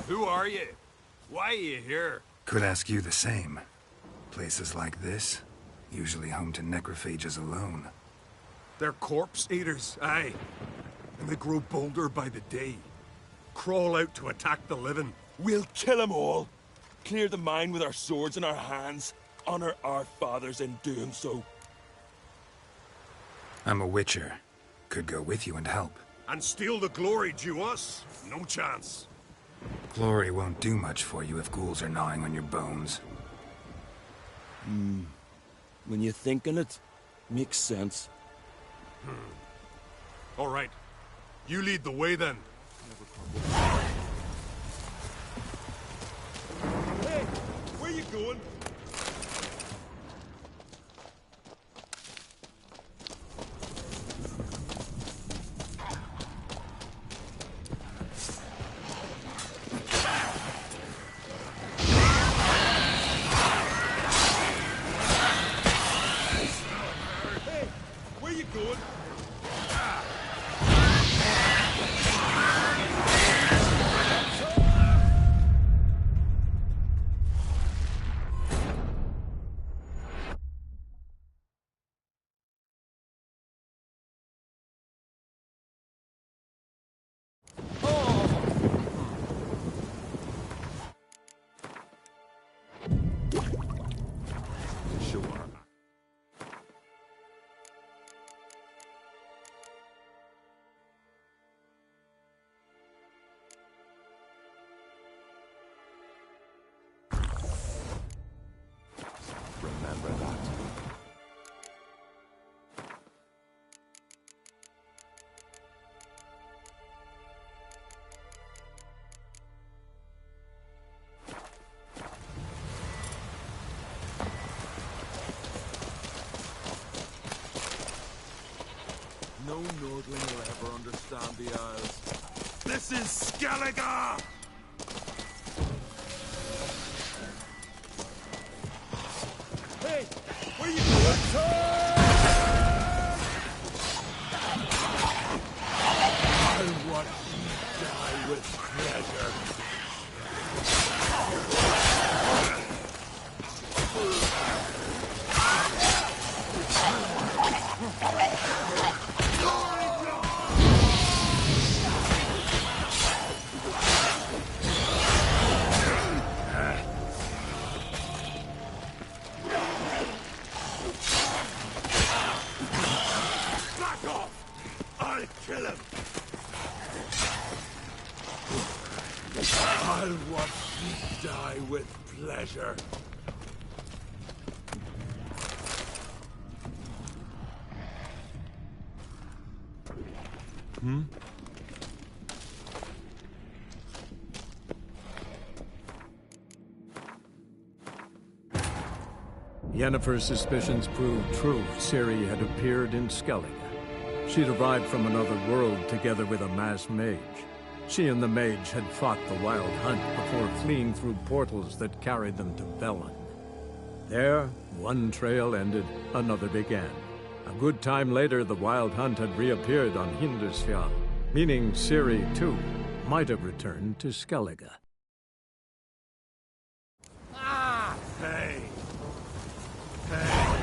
Who are you? Why are you here? Could ask you the same. Places like this, usually home to necrophages alone. They're corpse eaters, aye. And they grow bolder by the day. Crawl out to attack the living. We'll kill them all. Clear the mine with our swords in our hands. Honor our fathers in doing so. I'm a witcher. Could go with you and help. And steal the glory due us? No chance. Glory won't do much for you if ghouls are gnawing on your bones. When you think on it, makes sense. All right. You lead the way then. Hey, where you going? Hey, where you going? Sure. Remember that. No Nordling will ever understand the Isles. This is Skellige! Hey, where you going? I want you to die with pleasure. Back off! I'll kill him! I'll watch you die with pleasure. Yennefer's suspicions proved true. Ciri had appeared in Skellige. She'd arrived from another world together with a masked mage. She and the mage had fought the Wild Hunt before fleeing through portals that carried them to Velen. There, one trail ended, another began. A good time later, the Wild Hunt had reappeared on Hindarsfjall, meaning Ciri, too, might have returned to Skellige. Hey! Hey!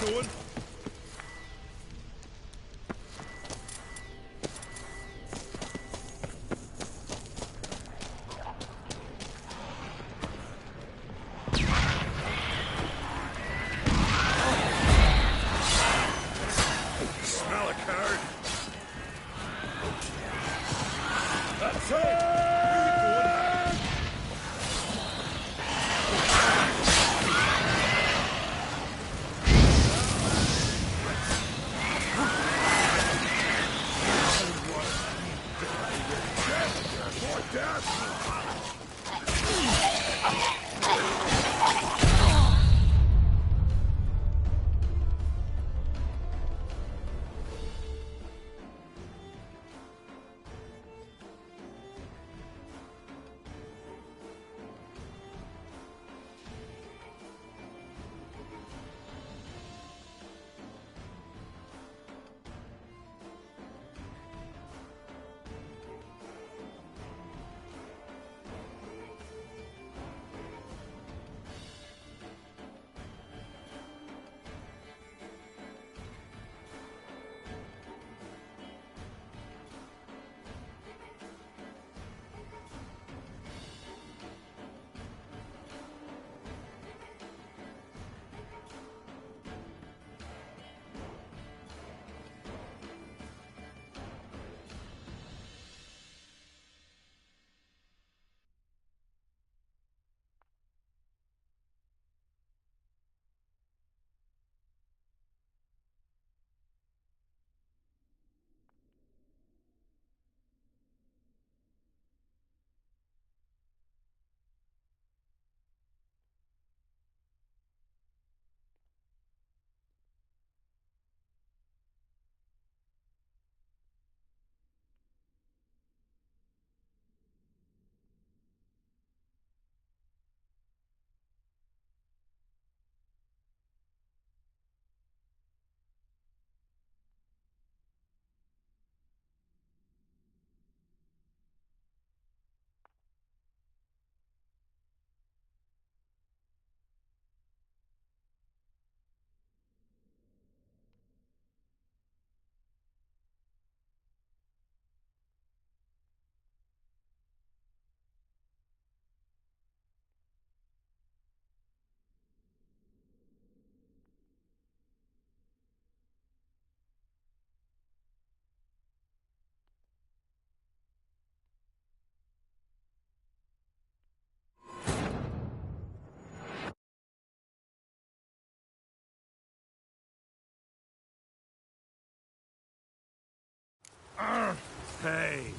going? Smell a card? That's it! Where you going? More death! Hey.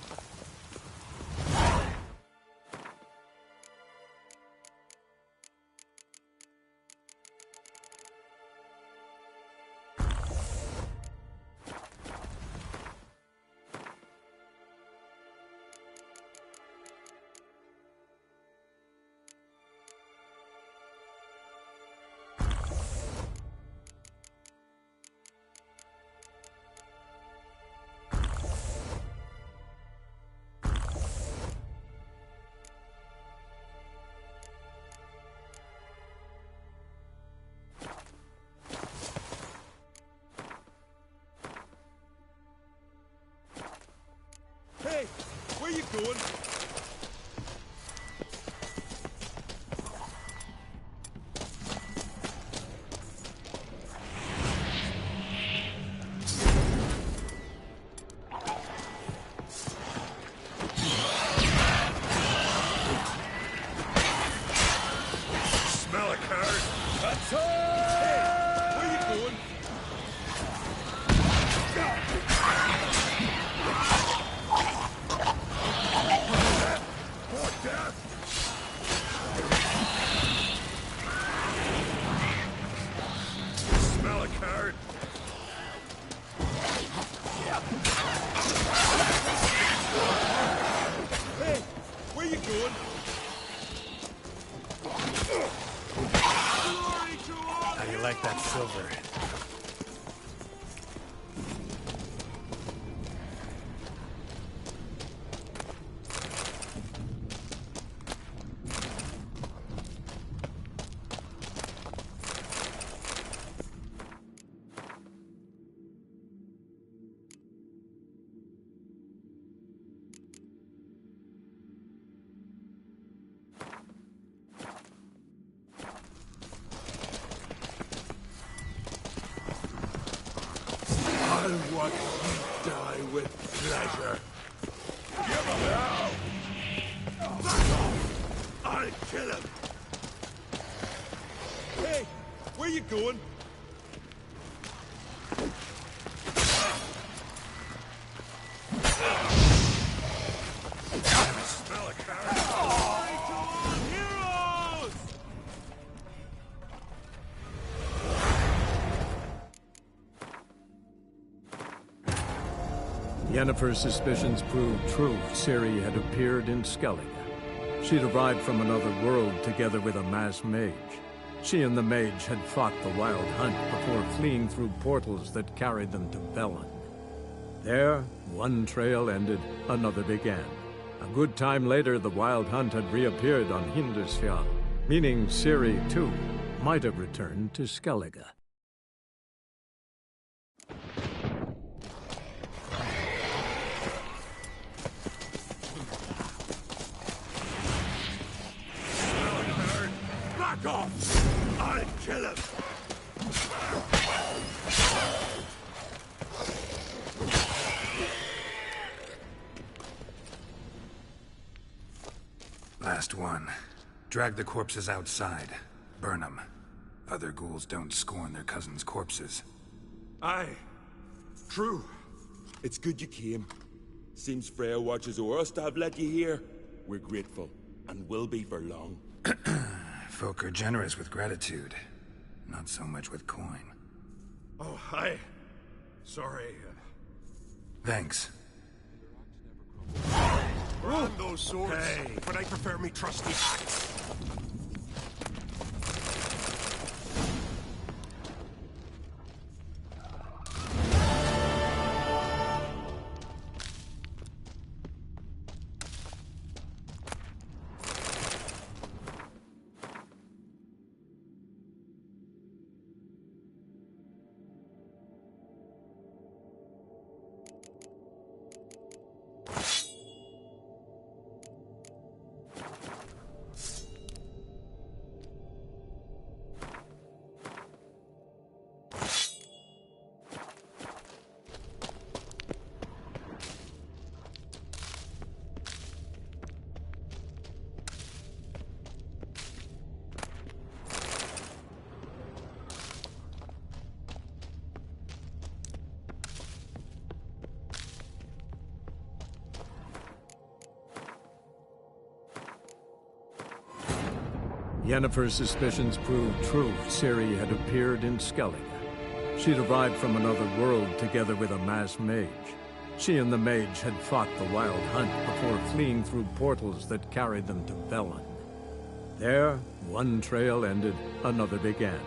Hey, where you going? Smell a card? That's it! Hey, where you going? More death! Smell a card? Hey, where you going? How you like that silver? I'll watch you die with pleasure. Give him hell! Back off! I'll kill him! Hey, where you going? Yennefer's suspicions proved true. Ciri had appeared in Skellige. She'd arrived from another world together with a masked mage. She and the mage had fought the Wild Hunt before fleeing through portals that carried them to Velen. There, one trail ended, another began. A good time later, the Wild Hunt had reappeared on Hindarsfjall, meaning Ciri, too, might have returned to Skellige. Back off! I'll kill him! Last one. Drag the corpses outside. Burn them. Other ghouls don't scorn their cousins' corpses. Aye. True. It's good you came. Seems Freya watches o'er us to have led you here. We're grateful, and will be for long. Folk are generous with gratitude. Not so much with coin. Oh, aye. Sorry. Thanks. Burn those swords. Hey, but I prefer me trusty axe. Yennefer's suspicions proved true. Ciri had appeared in Skellige. She'd arrived from another world together with a masked mage. She and the mage had fought the Wild Hunt before fleeing through portals that carried them to Velen. There, one trail ended, another began.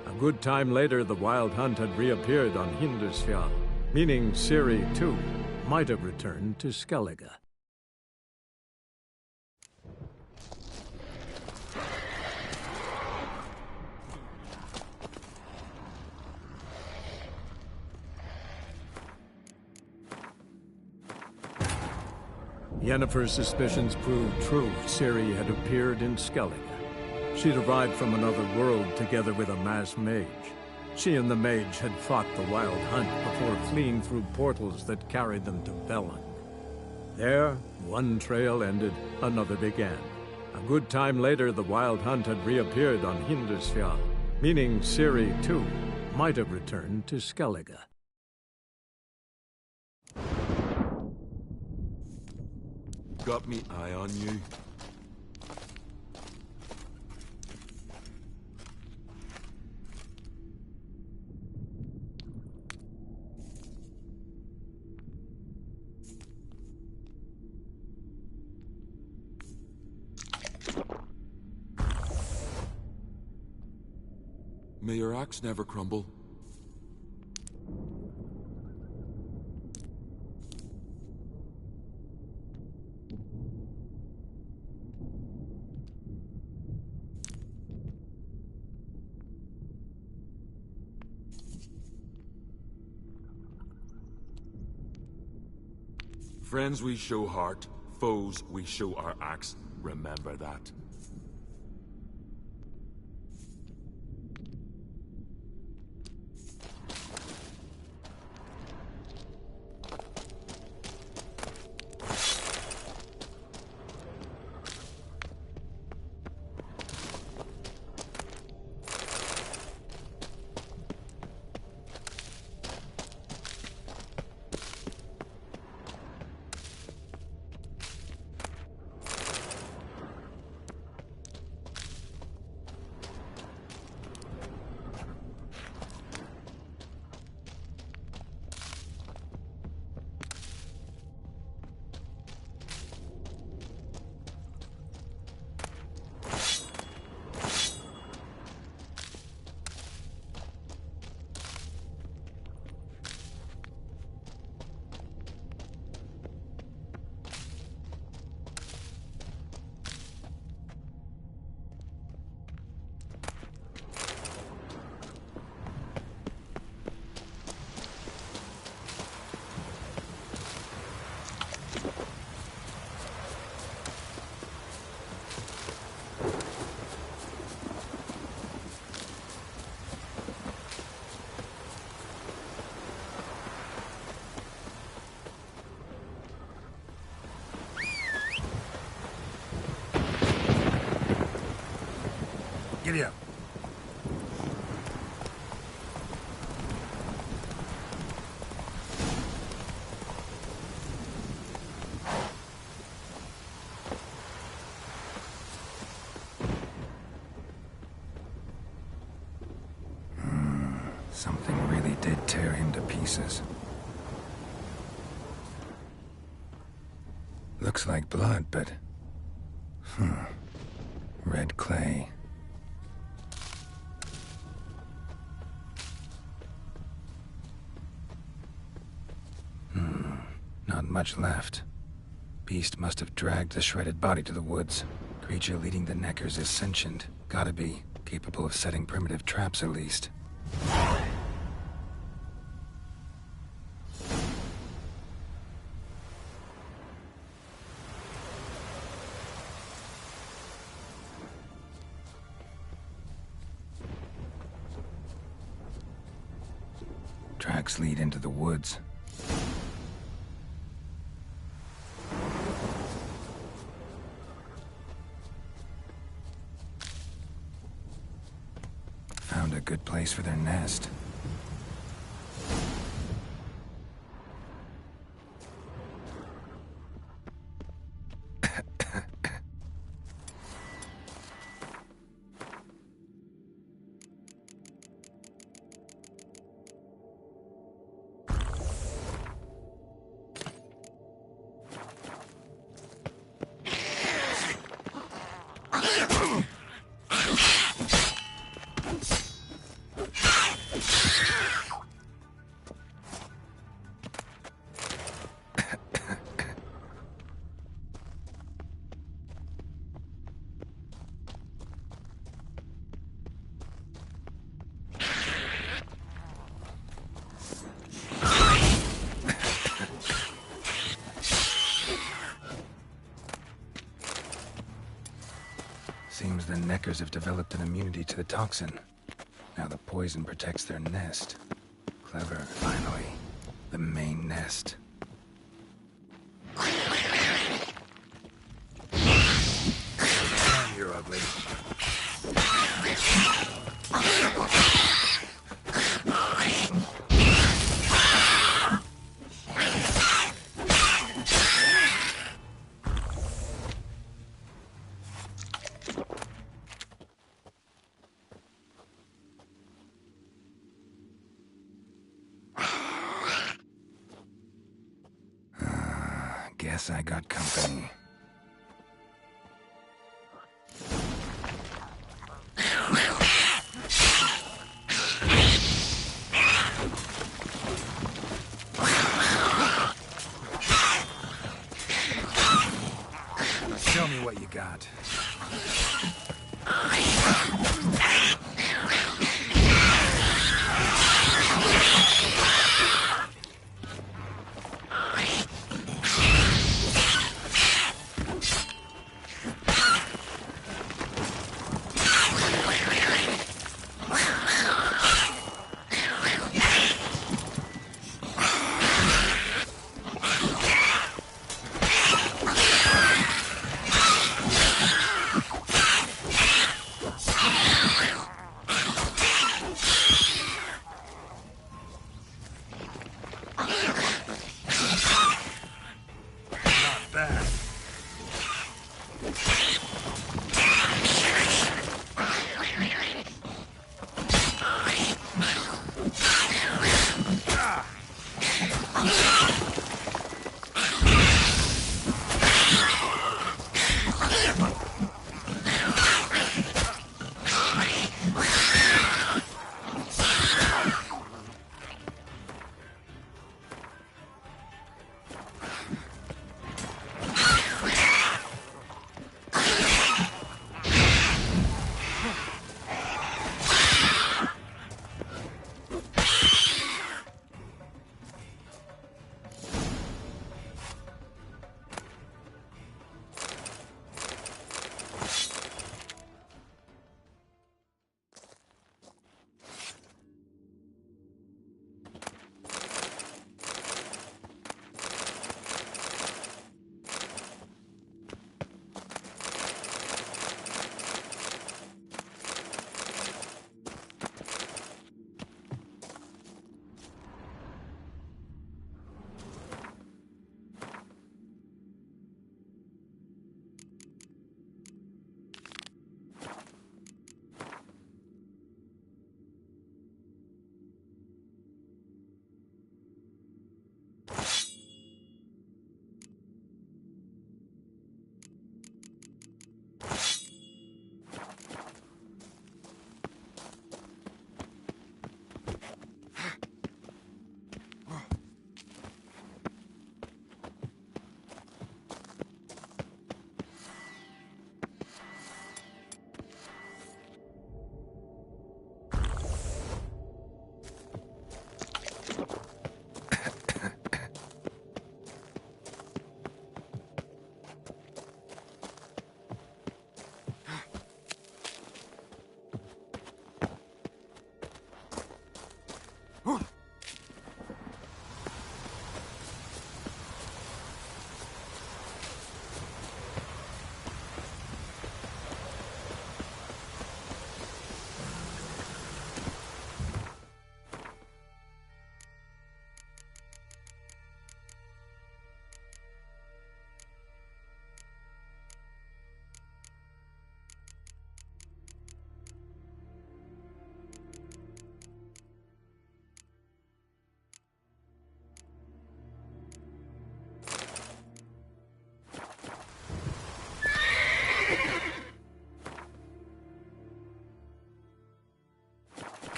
A good time later, the Wild Hunt had reappeared on Hindarsfjall, meaning Ciri, too, might have returned to Skellige. Yennefer's suspicions proved true. Ciri had appeared in Skellige. She'd arrived from another world together with a masked mage. She and the mage had fought the Wild Hunt before fleeing through portals that carried them to Velen. There, one trail ended, another began. A good time later, the Wild Hunt had reappeared on Hindarsfjall, meaning Ciri, too, might have returned to Skellige. Got me eye on you. May your axe never crumble. Friends we show heart, foes we show our axe. Remember that. Giddy up. Something really did tear him to pieces. Looks like blood, but... red clay. Not much left. Beast must have dragged the shredded body to the woods. Creature leading the Neckers is sentient. Gotta be. Capable of setting primitive traps, at least. Tracks lead into the woods. Found a good place for their nest. Seems the Neckers have developed an immunity to the toxin. Now the poison protects their nest. Clever, finally. The main nest. Damn, you're ugly. Guess I got company. Show me what you got.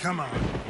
Come on.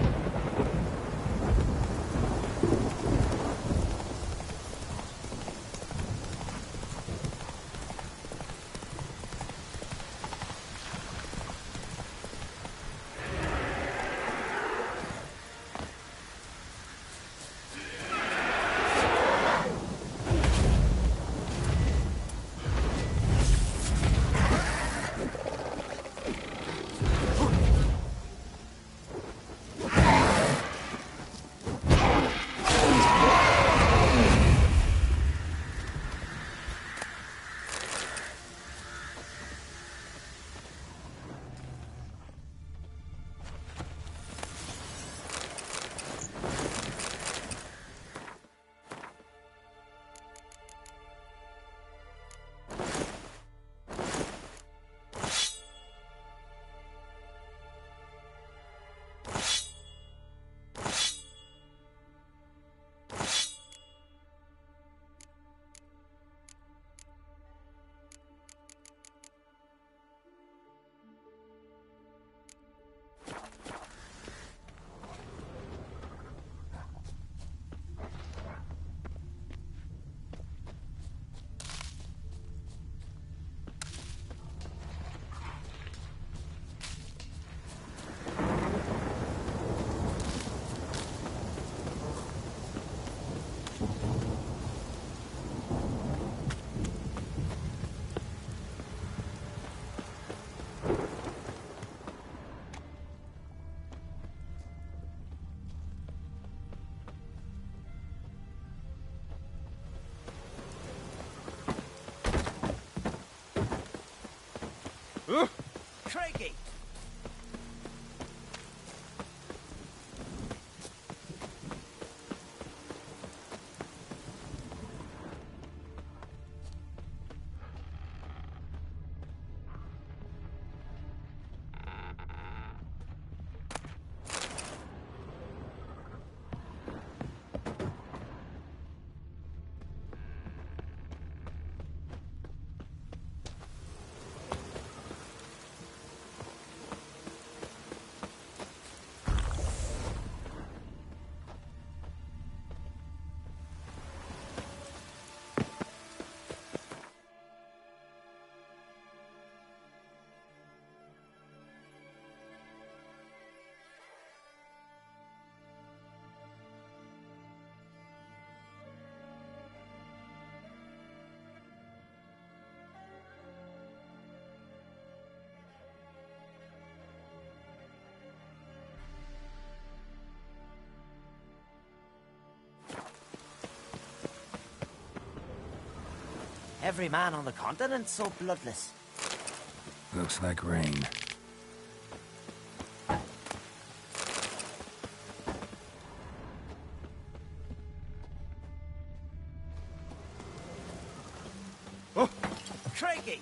Craigie! Every man on the continent's so bloodless. Looks like rain. Craigie!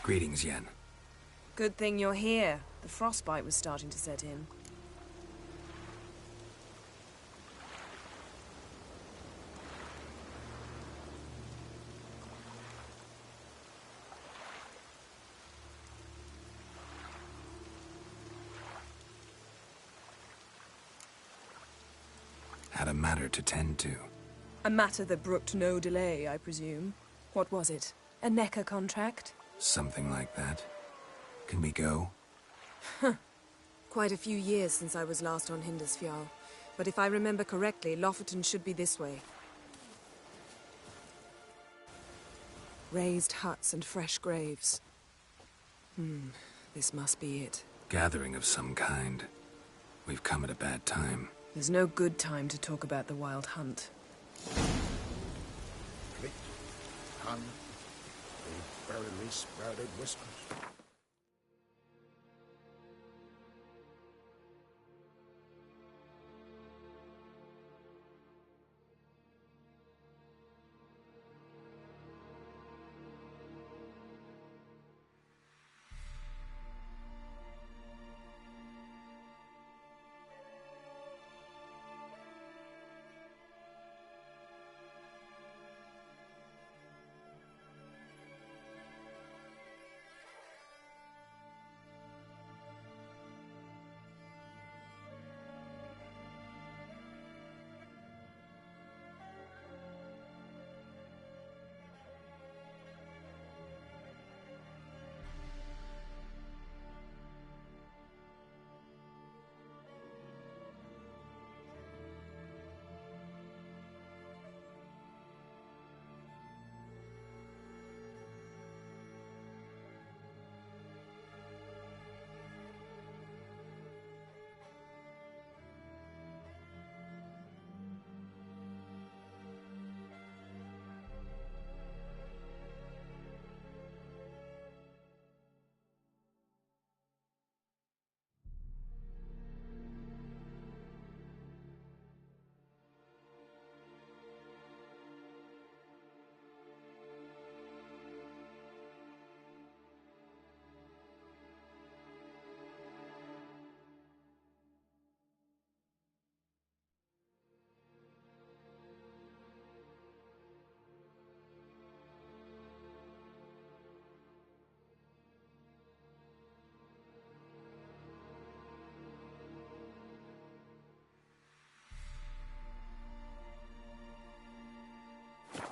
Greetings, Yen. Good thing you're here. The frostbite was starting to set in. Had a matter to tend to. A matter that brooked no delay, I presume. What was it? A Necker contract? Something like that. Can we go? Quite a few years since I was last on Hindisfjall. But if I remember correctly, Lofoten should be this way. Raised huts and fresh graves. This must be it. Gathering of some kind. We've come at a bad time. There's no good time to talk about the Wild Hunt. Click, hun, they barely sprouted whispers.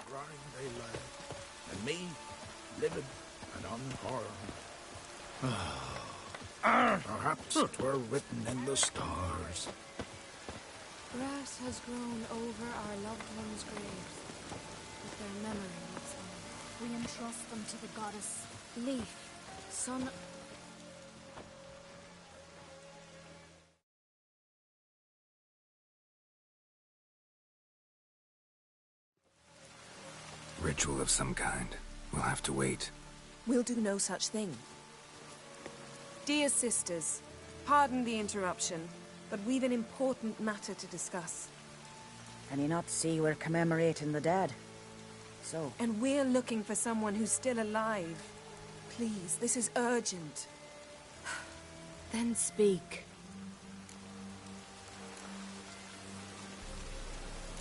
Drying daylight, and me living and unharmed. Perhaps 'twere written in the stars. Grass has grown over our loved ones' graves, with their memory lives on. We entrust them to the goddess Leaf, son. Ritual of some kind. We'll have to wait. We'll do no such thing. Dear sisters, pardon the interruption, but we've an important matter to discuss. Can you not see we're commemorating the dead? So? And we're looking for someone who's still alive. Please, this is urgent. Then speak.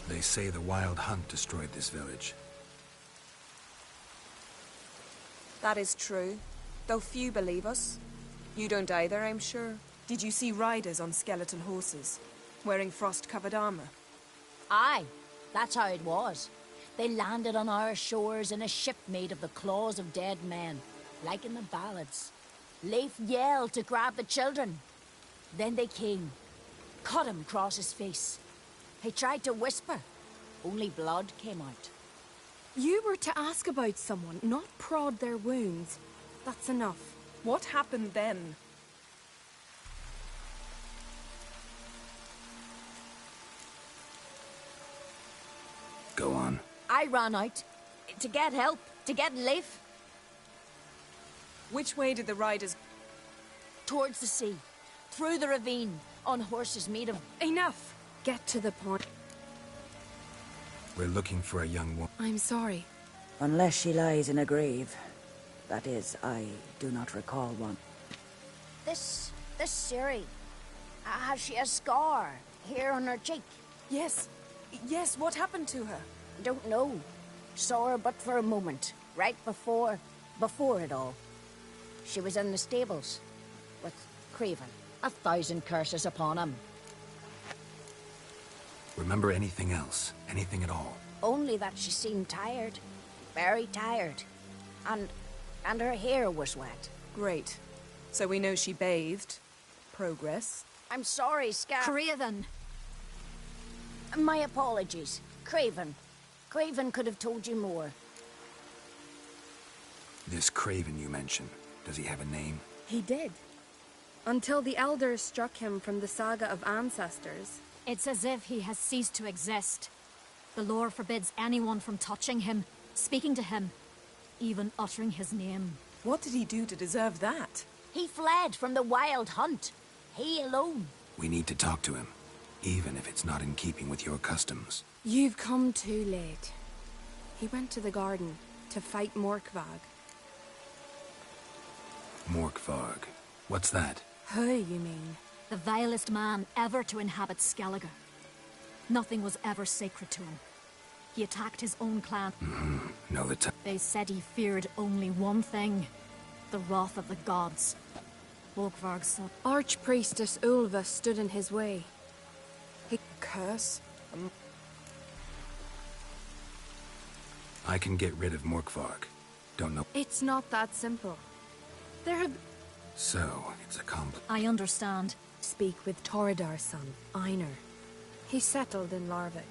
They say the Wild Hunt destroyed this village. That is true, though few believe us. You don't either, I'm sure. Did you see riders on skeletal horses, wearing frost-covered armor? Aye, that's how it was. They landed on our shores in a ship made of the claws of dead men, like in the ballads. Leif yelled to grab the children. Then they came, cut him across his face. He tried to whisper, only blood came out. You were to ask about someone, not prod their wounds. That's enough. What happened then? Go on. I ran out to get help, to get Leif. Which way did the riders... Towards the sea, through the ravine, on horses made of... Enough! Get to the point. We're looking for a young woman. I'm sorry. Unless she lies in a grave. That is, I do not recall one. This Ciri, has she a scar here on her cheek? Yes. Yes, what happened to her? Don't know. Saw her but for a moment, right before it all. She was in the stables with Craven. 1,000 curses upon him. Remember anything else? Anything at all? Only that she seemed tired. Very tired. And her hair was wet. Great. So we know she bathed. Progress. I'm sorry, Scar. Craven! My apologies. Craven. Craven could have told you more. This Craven you mentioned, does he have a name? He did. Until the Elders struck him from the Saga of Ancestors. It's as if he has ceased to exist. The lore forbids anyone from touching him, speaking to him, even uttering his name. What did he do to deserve that? He fled from the Wild Hunt. He alone. We need to talk to him, even if it's not in keeping with your customs. You've come too late. He went to the garden to fight Morkvag. Morkvarg. What's that? Who, you mean? The vilest man ever to inhabit Skellige. Nothing was ever sacred to him. He attacked his own clan. Know the time. They said he feared only one thing. The wrath of the gods. Morkvarg's son. Archpriestess Ulva stood in his way. He curse? I can get rid of Morkvarg. Don't know. It's not that simple. There have... So, it's a complex. I understand. Speak with Toredar's son, Einar. He settled in Larvik.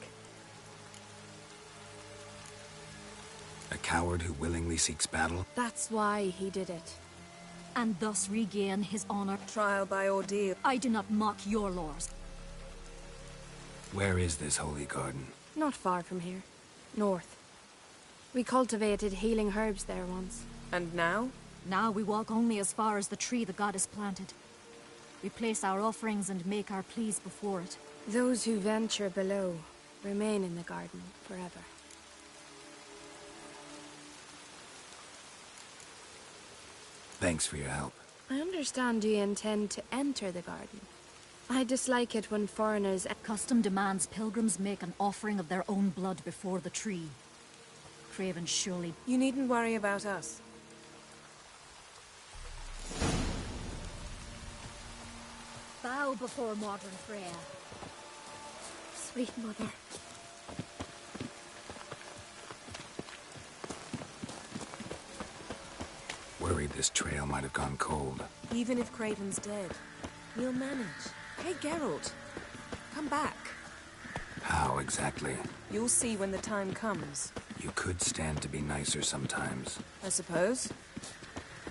A coward who willingly seeks battle? That's why he did it. And thus regain his honor. Trial by ordeal. I do not mock your laws. Where is this holy garden? Not far from here. North. We cultivated healing herbs there once. And now? Now we walk only as far as the tree the goddess planted. We place our offerings and make our pleas before it. Those who venture below remain in the garden forever. Thanks for your help. I understand you intend to enter the garden. I dislike it when foreigners... Custom demands pilgrims make an offering of their own blood before the tree. Craven surely... You needn't worry about us. Bow before modern Freya. Sweet mother. Worried this trail might have gone cold. Even if Craven's dead, we'll manage. Hey, Geralt. Come back. How exactly? You'll see when the time comes. You could stand to be nicer sometimes. I suppose.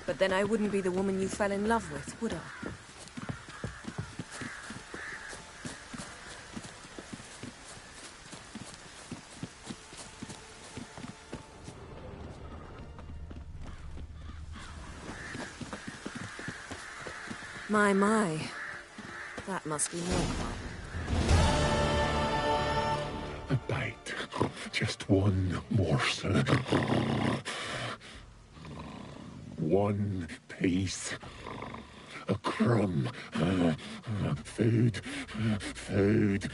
But then I wouldn't be the woman you fell in love with, would I? My. That must be Morkvarg. A bite. Just one morsel. One piece. A crumb. Food. Food.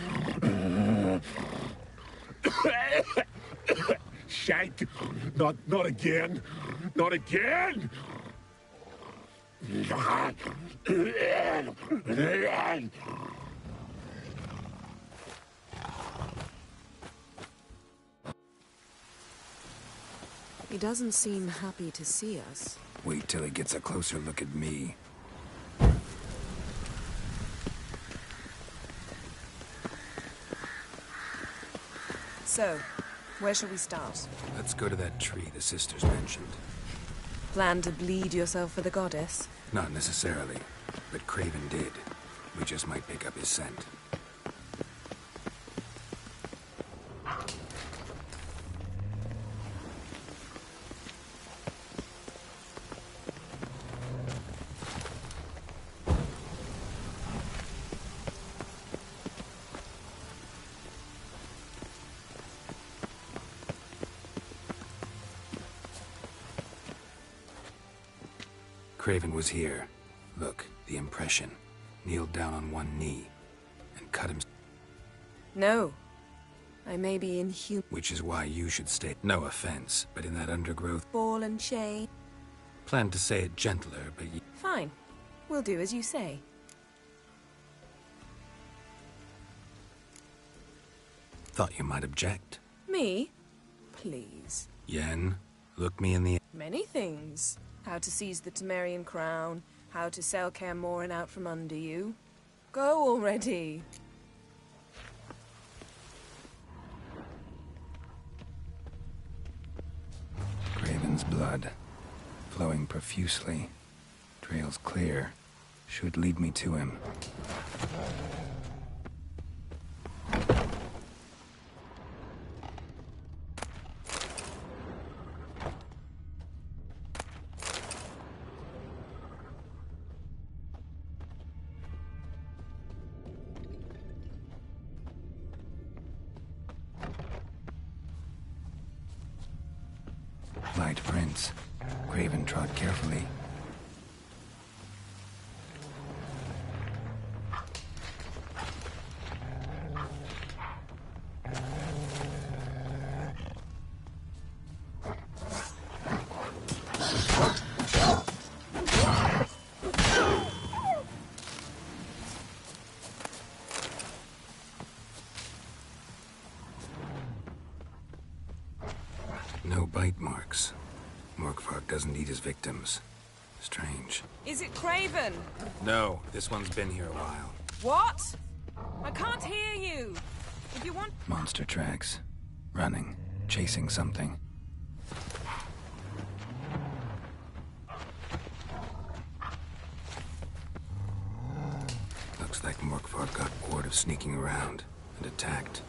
Shite. Not again. Not again! He doesn't seem happy to see us. Wait till he gets a closer look at me. So, where shall we start? Let's go to that tree the sisters mentioned. Plan to bleed yourself for the goddess? Not necessarily, but Craven did. We just might pick up his scent. Craven was here. Look, the impression. Kneeled down on one knee and cut him. No. I may be inhuman. Which is why you should stay. No offense, but in that undergrowth. Ball and chain. Planned to say it gentler, but you... Fine. We'll do as you say. Thought you might object. Me? Please. Yen, look me in the... Many things. How to seize the Temerian crown, how to sell Kaer Morhen out from under you. Go already. Craven's blood, flowing profusely. Trails clear. Should lead me to him. Light prints. Craven trod carefully. No bite marks. Morkvark doesn't eat his victims. Strange. Is it Craven? No, this one's been here a while. What? I can't hear you. If you want... Monster tracks. Running. Chasing something. Looks like Morkvark got word of sneaking around and attacked.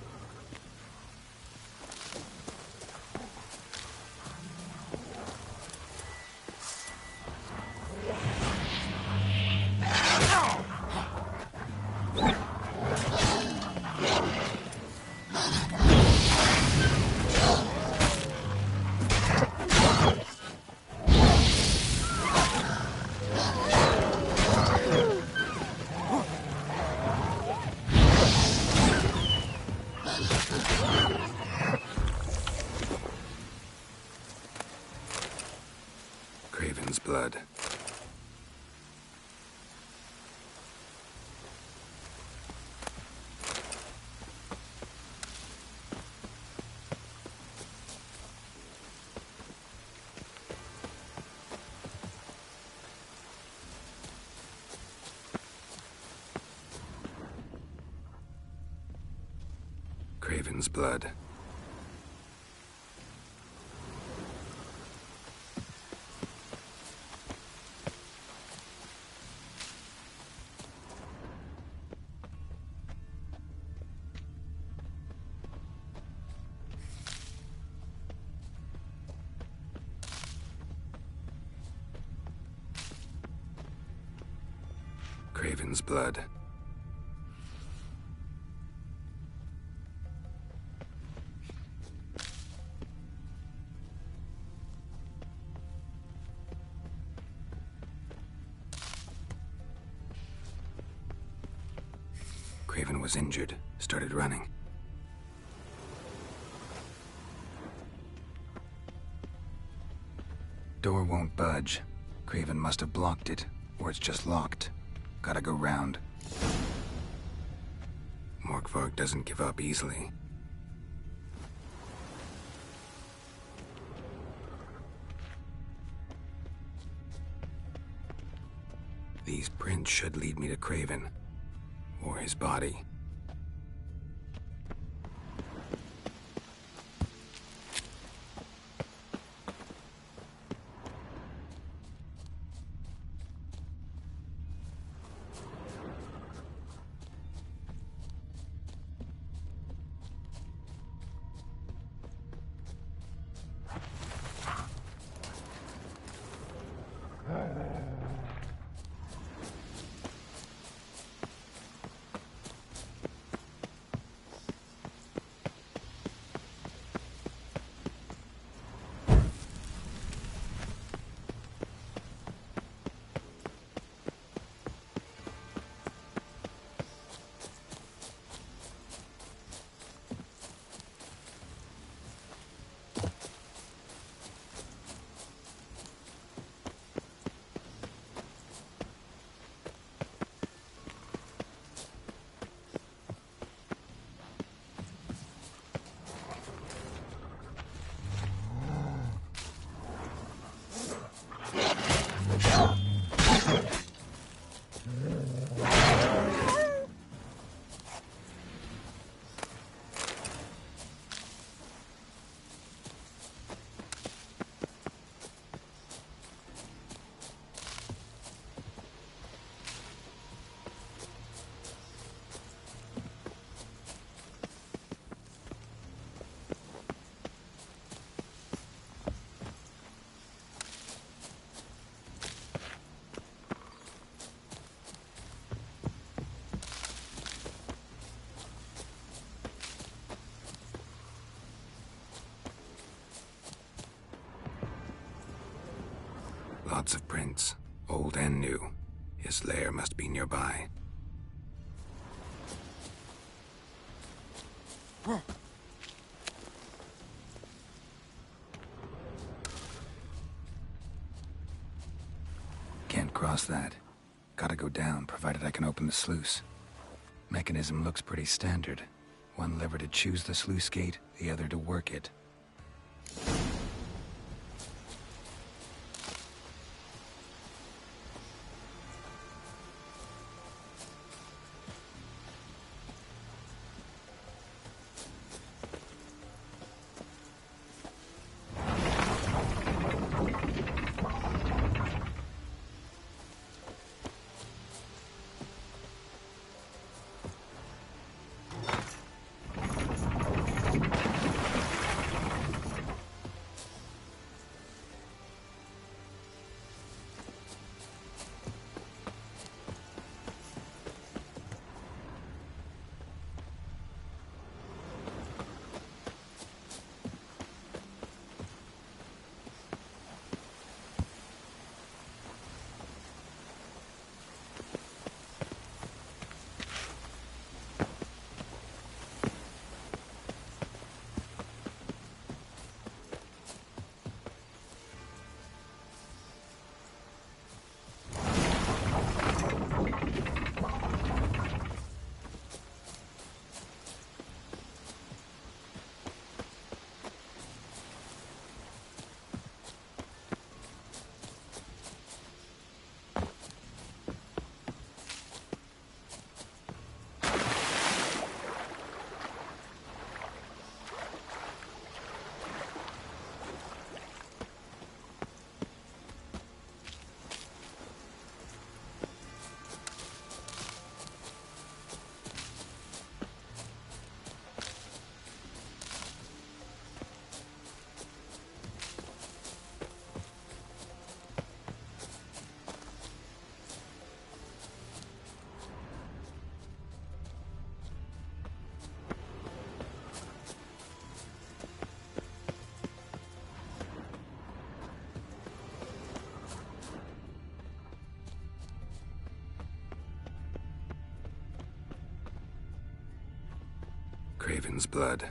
Craven's blood. Craven's blood. Craven's blood. Craven was injured, started running. Door won't budge. Craven must have blocked it, or it's just locked. Gotta go round. Morkvark doesn't give up easily. These prints should lead me to Craven. Or his body. Lots of prints, old and new. His lair must be nearby. Can't cross that. Gotta go down, provided I can open the sluice. Mechanism looks pretty standard. One lever to choose the sluice gate, the other to work it. Craven's blood.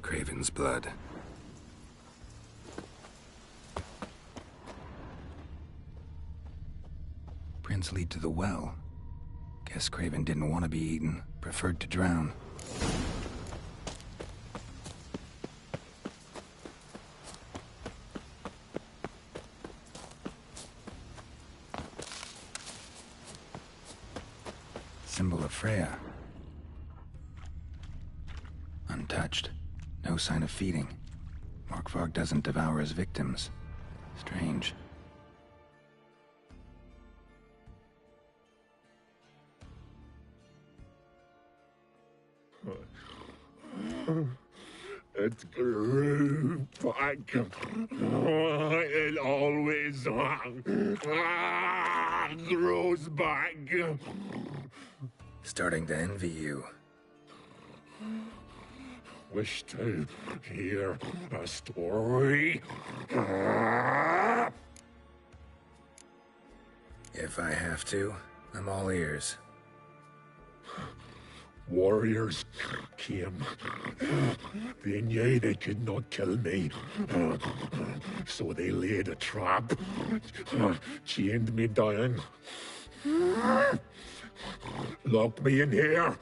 Craven's blood. Prints lead to the well. Guess Craven didn't want to be eaten, preferred to drown. Symbol of Freya. Untouched. No sign of feeding. Morkvarg doesn't devour his victims. Strange. It grew back. It always grows back. Starting to envy you. Wish to hear a story? If I have to, I'm all ears. Warriors came. They knew they could not kill me. So they laid a trap. Chained me down. Locked me in here.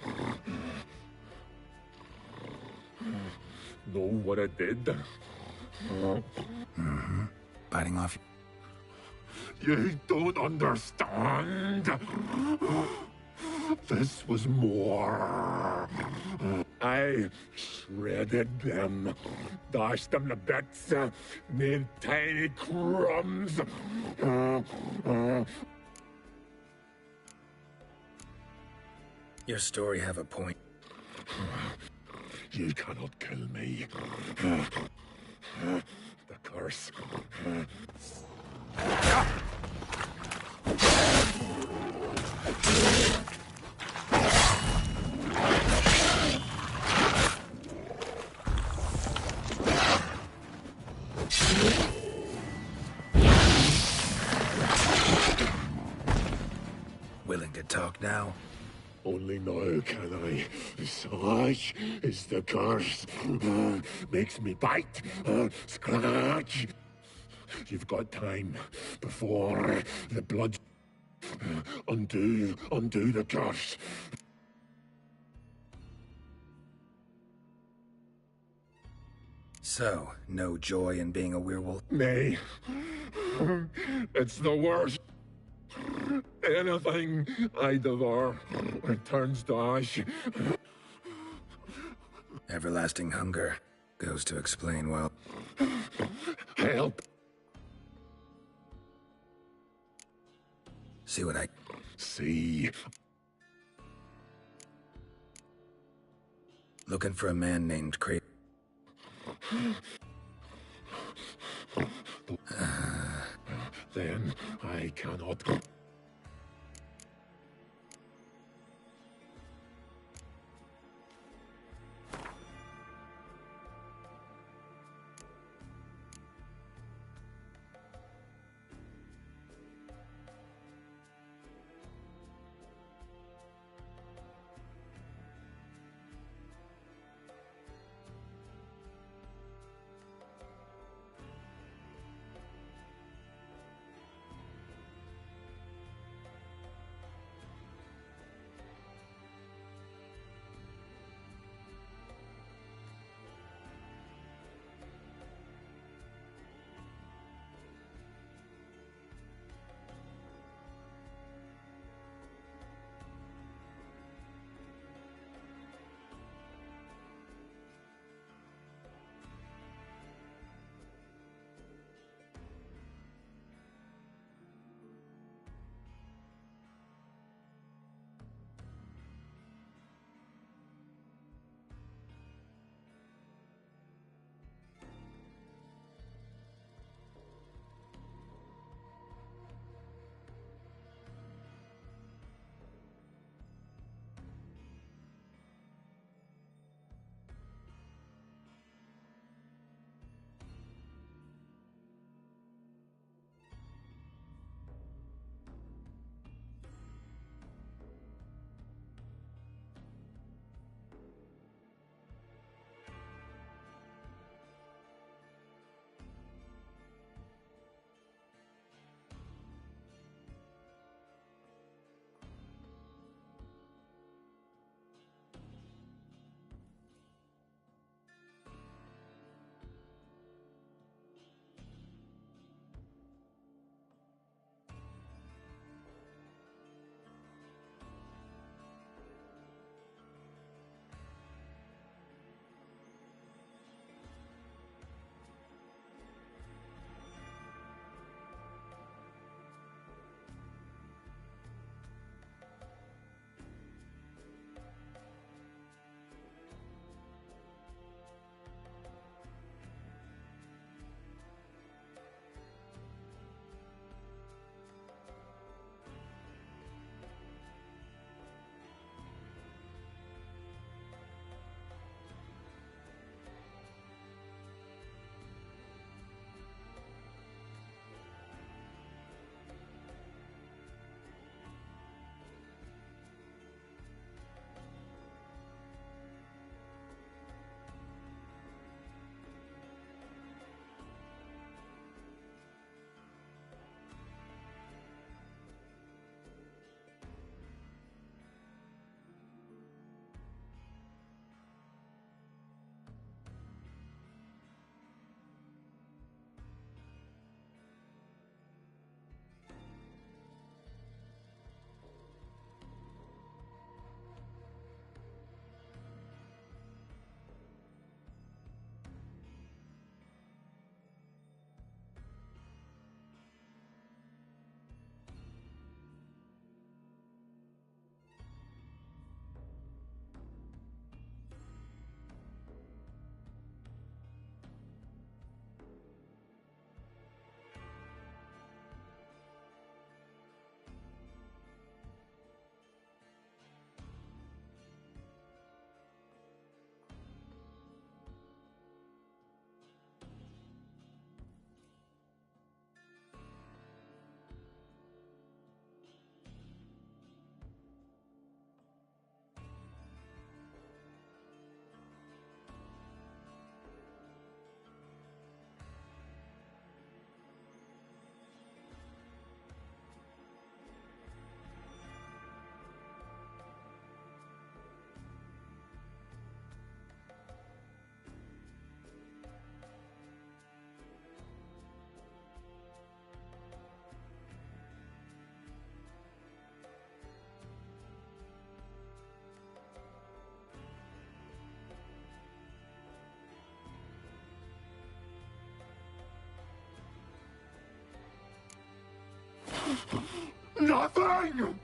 Know what I did? Mm-hmm. Biting off. You don't understand. This was more. I shredded them, dashed them to bits, made tiny crumbs. Your story have a point. You cannot kill me. The curse. Willing to talk now? Only now can I. Such is the curse. Makes me bite, scratch. You've got time before the blood. Undo the curse. So, no joy in being a werewolf? Nay. It's the worst. Anything I devour turns to ash. Everlasting hunger goes to explain, well... Help. See what I... See. Looking for a man named Cra... Then I cannot... nothing!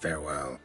Farewell.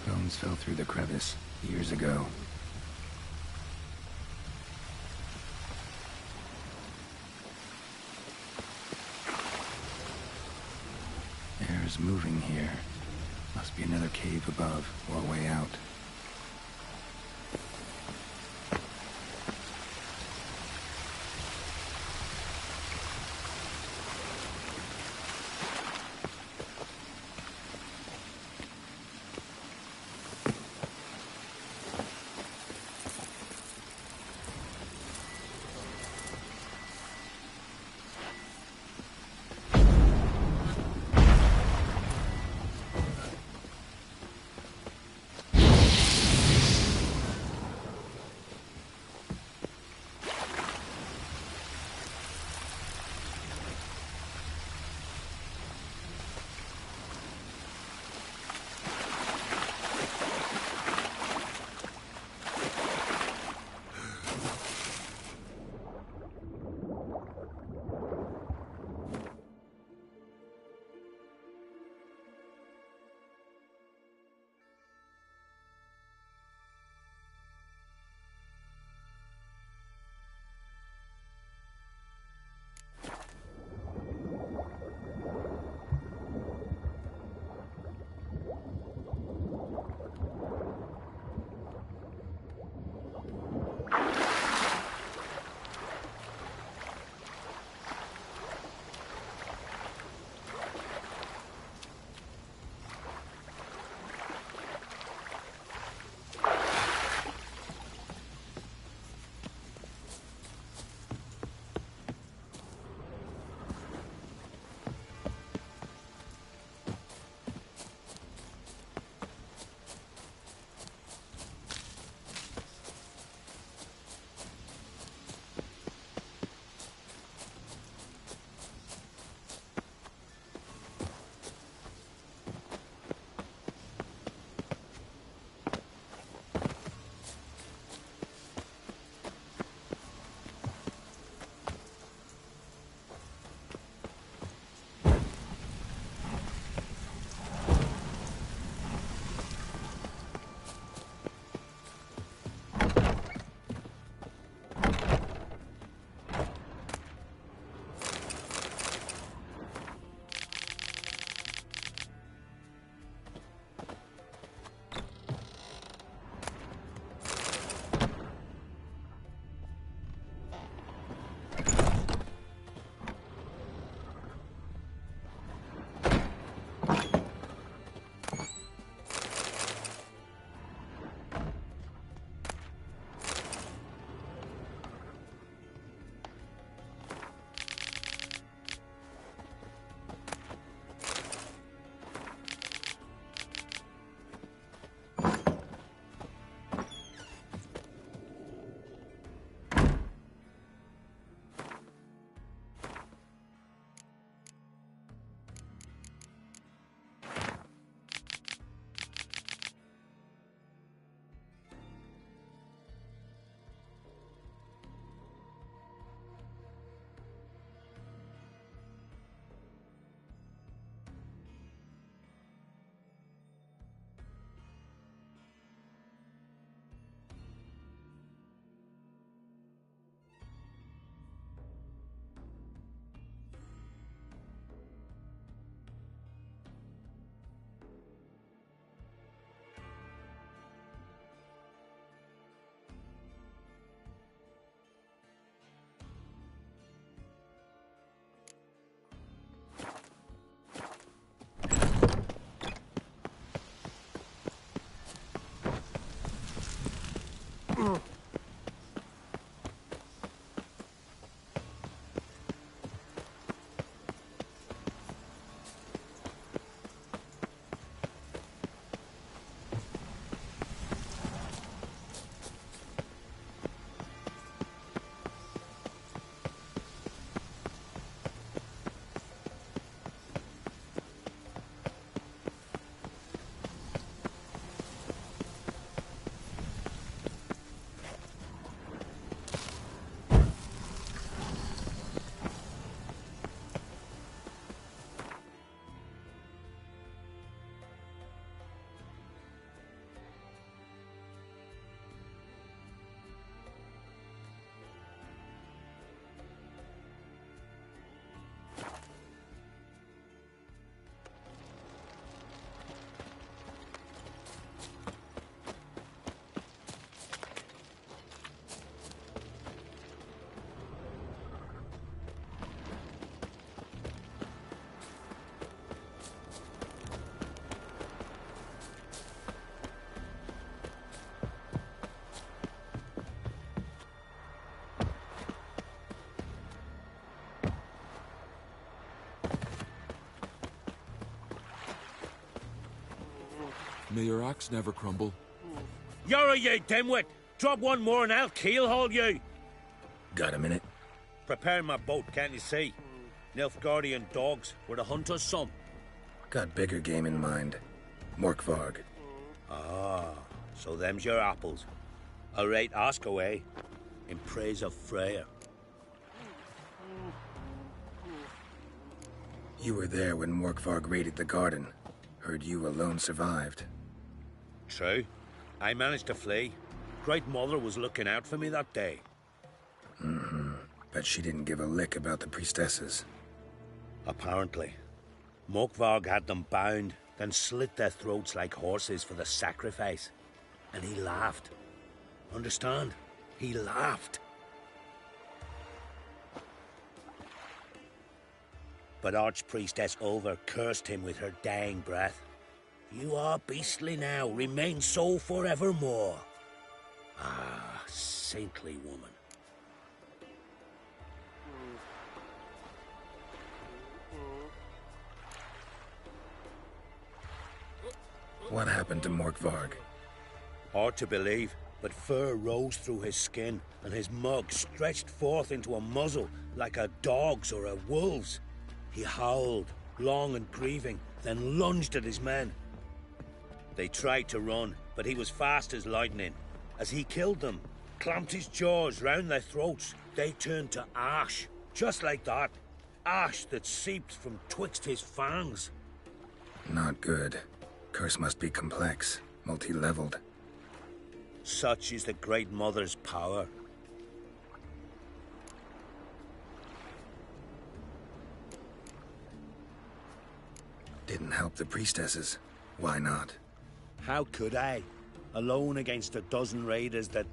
Bones fell through the crevice years ago. Air's moving here. Must be another cave above or a way out. May your axe never crumble. You're you dimwit! Drop one more and I'll keelhaul you! Got a minute? Prepare my boat, can't you see? Nilfgaardian dogs were to hunt us some. Got bigger game in mind. Morkvarg. Ah, so them's your apples. All right, ask away. In praise of Freyr. You were there when Morkvarg raided the garden. Heard you alone survived. True. I managed to flee. Great Mother was looking out for me that day. Mm-hmm. Bet she didn't give a lick about the priestesses. Apparently. Morkvarg had them bound, then slit their throats like horses for the sacrifice. And he laughed. Understand? He laughed. But Archpriestess Ulver cursed him with her dying breath. You are beastly now, remain so forevermore. Ah, saintly woman. What happened to Morkvarg? Hard to believe, but fur rose through his skin, and his mug stretched forth into a muzzle like a dog's or a wolf's. He howled, long and grieving, then lunged at his men. They tried to run, but he was fast as lightning. As he killed them, clamped his jaws round their throats, they turned to ash, just like that. Ash that seeped from twixt his fangs. Not good. Curse must be complex, multi-leveled. Such is the Great Mother's power. Didn't help the priestesses. Why not? How could I? Alone against a dozen raiders that...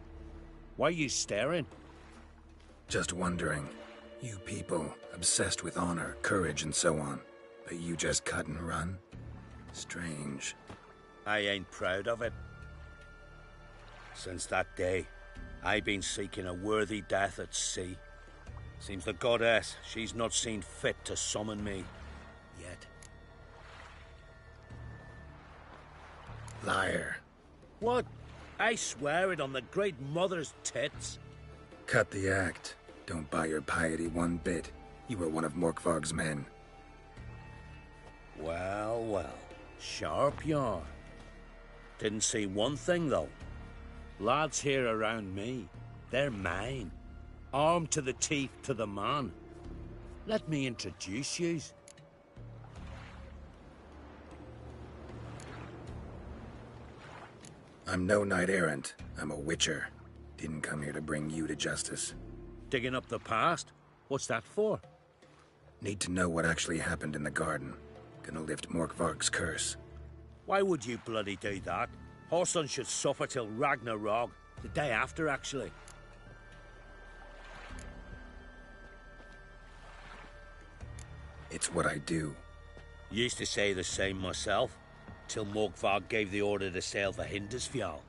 Why are you staring? Just wondering. You people, obsessed with honor, courage, and so on. But you just cut and run? Strange. I ain't proud of it. Since that day, I've been seeking a worthy death at sea. Seems the goddess, she's not seen fit to summon me. Yet. Liar. What? I swear it on the Great Mother's tits. Cut the act. Don't buy your piety one bit. You were one of Morkvarg's men. Well, well. Sharp yarn. Didn't see one thing, though. Lads here around me, they're mine. Armed to the teeth to the man. Let me introduce yous. I'm no knight-errant. I'm a witcher. Didn't come here to bring you to justice. Digging up the past? What's that for? Need to know what actually happened in the garden. Gonna lift Morkvarg's curse. Why would you bloody do that? Horson should suffer till Ragnarok. The day after, actually. It's what I do. Used to say the same myself, till Morkvarg gave the order to sail for Hindisfjall.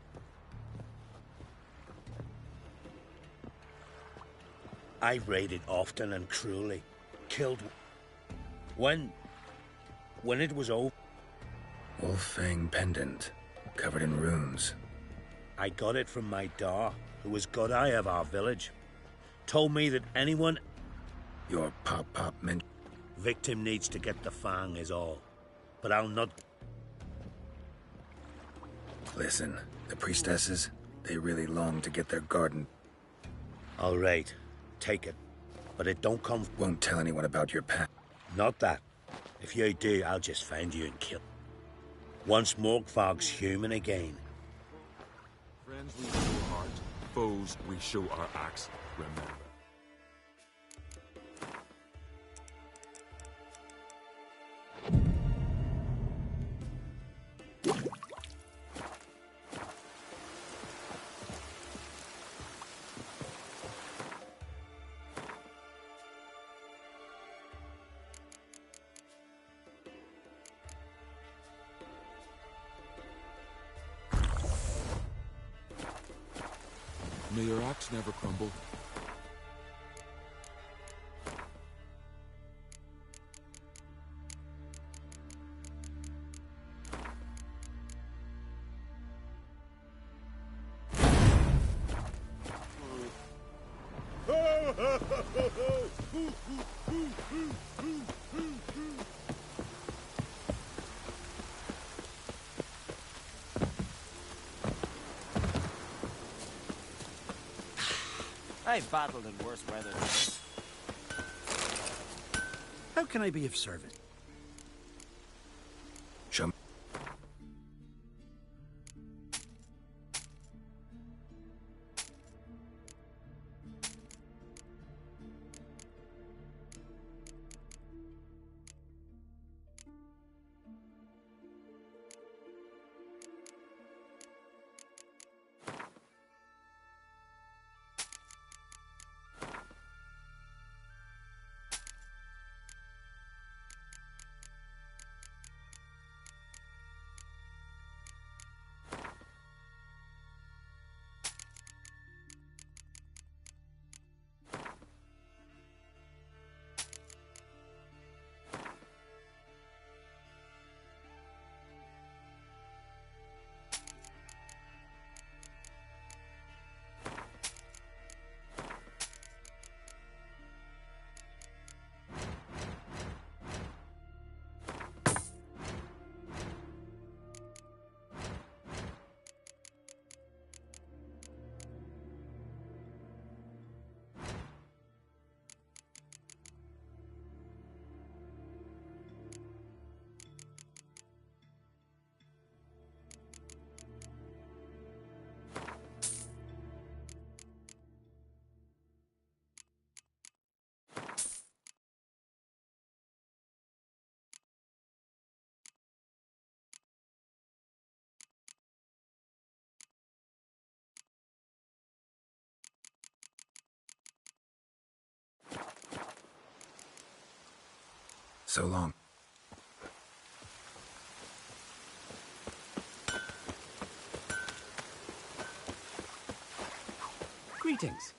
I raided often and cruelly. Killed... When it was over... Wolf-Fang pendant, covered in runes. I got it from my Da, who was Godai of our village. Told me that anyone... Your Pop meant... Victim needs to get the Fang is all. But I'll not... Listen, the priestesses, they really long to get their garden. All right, take it. But it don't come... Won't tell anyone about your past. Not that. If you do, I'll just find you and kill. Once Morgthog's human again. Friends we show heart, foes we show our axe. Remember. May your axe never crumble. I've battled in worse weather than this. How can I be of service? Show me. So long. Greetings.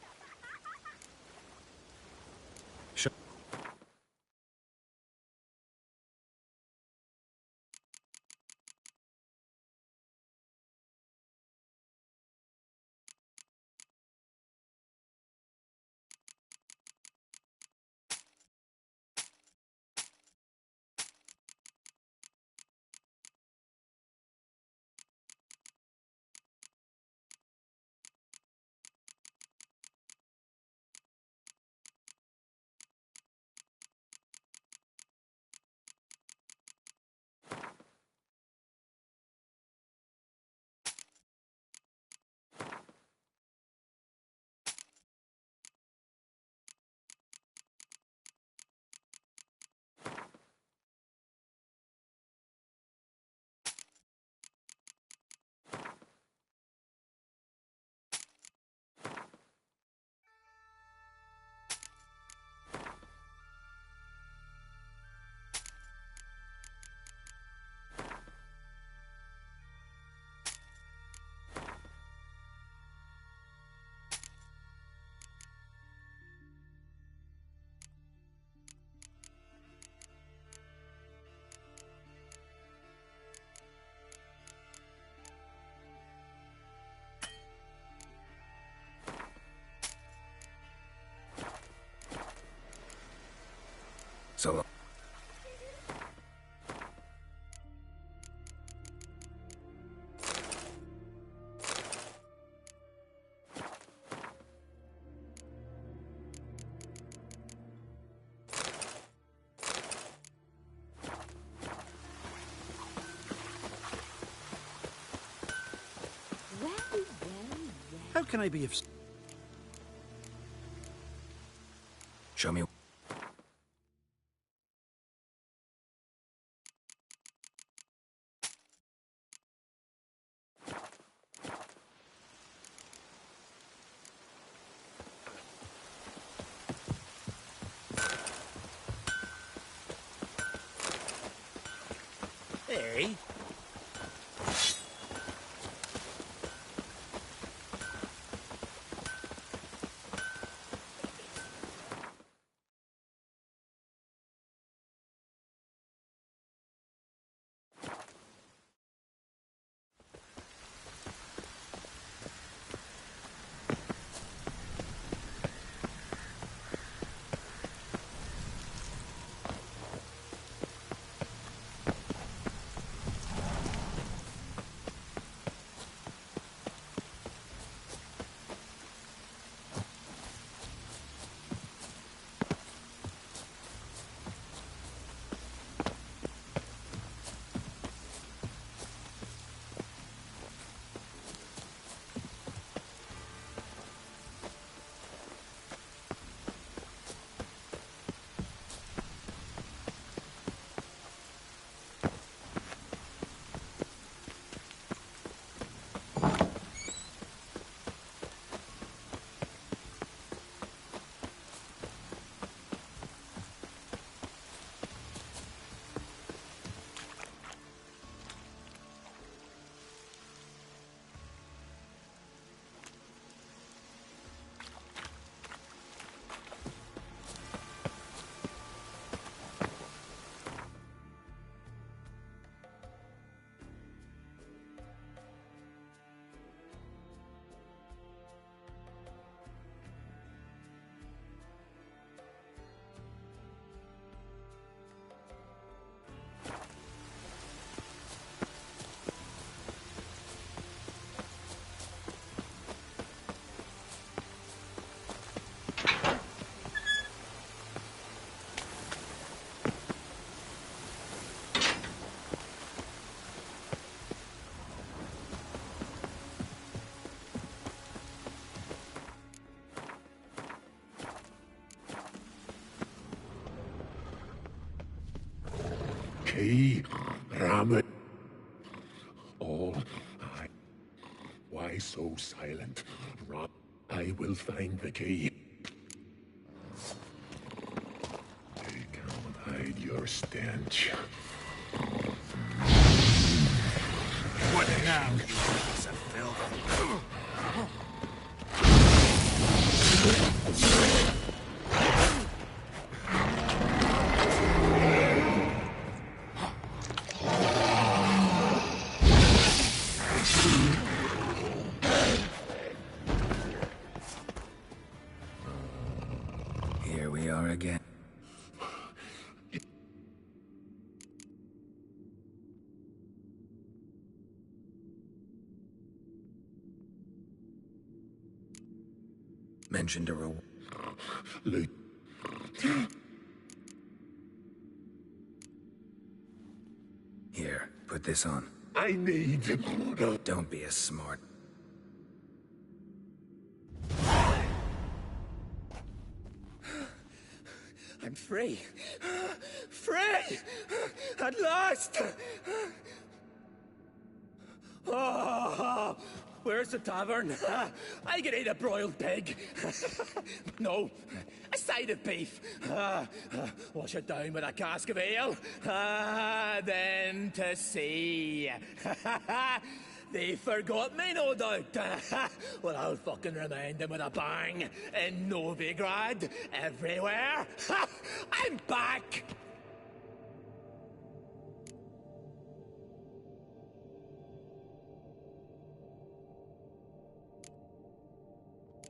So long. How can I be of... Show me. Hey. Key, Ramen. All I... Why so silent? Ram, I will find the key. They can't hide your stench. What now, you piece of filth? Here we are again. Mentioned a reward. Loot. Here, put this on. I need... Don't be a smart. I'm free. Free! At last! Oh, where's the tavern? I can eat a broiled pig. No, a side of beef. Wash it down with a cask of ale. Then to sea. They forgot me, no doubt. Well, I'll fucking remind them with a bang. In Novigrad, everywhere. I'm back!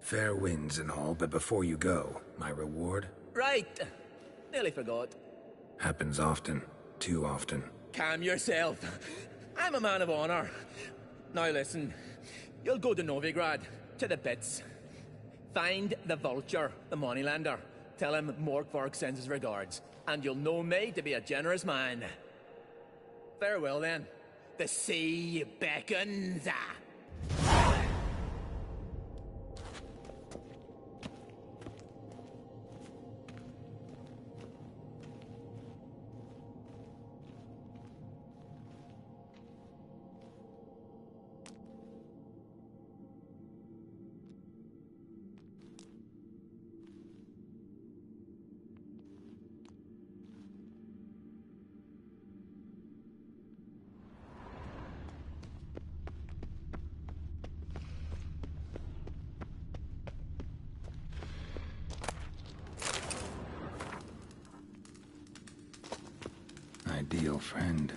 Fair winds and all, but before you go, my reward? Right. Nearly forgot. Happens often. Too often. Calm yourself. I'm a man of honor. Now listen. You'll go to Novigrad, to the pits. Find the Vulture, the moneylender. Tell him Morkvark sends his regards, and you'll know me to be a generous man. Farewell then. The sea beckons. Ideal friend.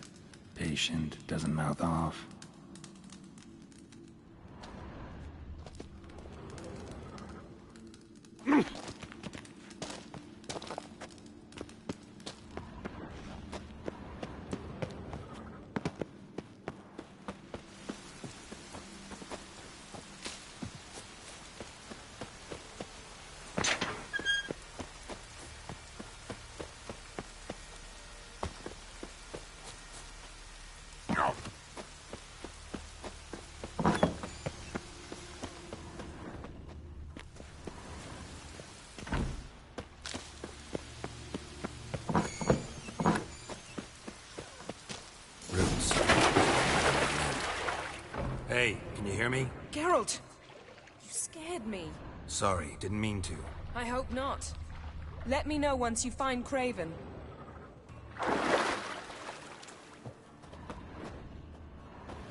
Patient, doesn't mouth off. Hey, can you hear me? Geralt! You scared me. Sorry, didn't mean to. I hope not. Let me know once you find Craven.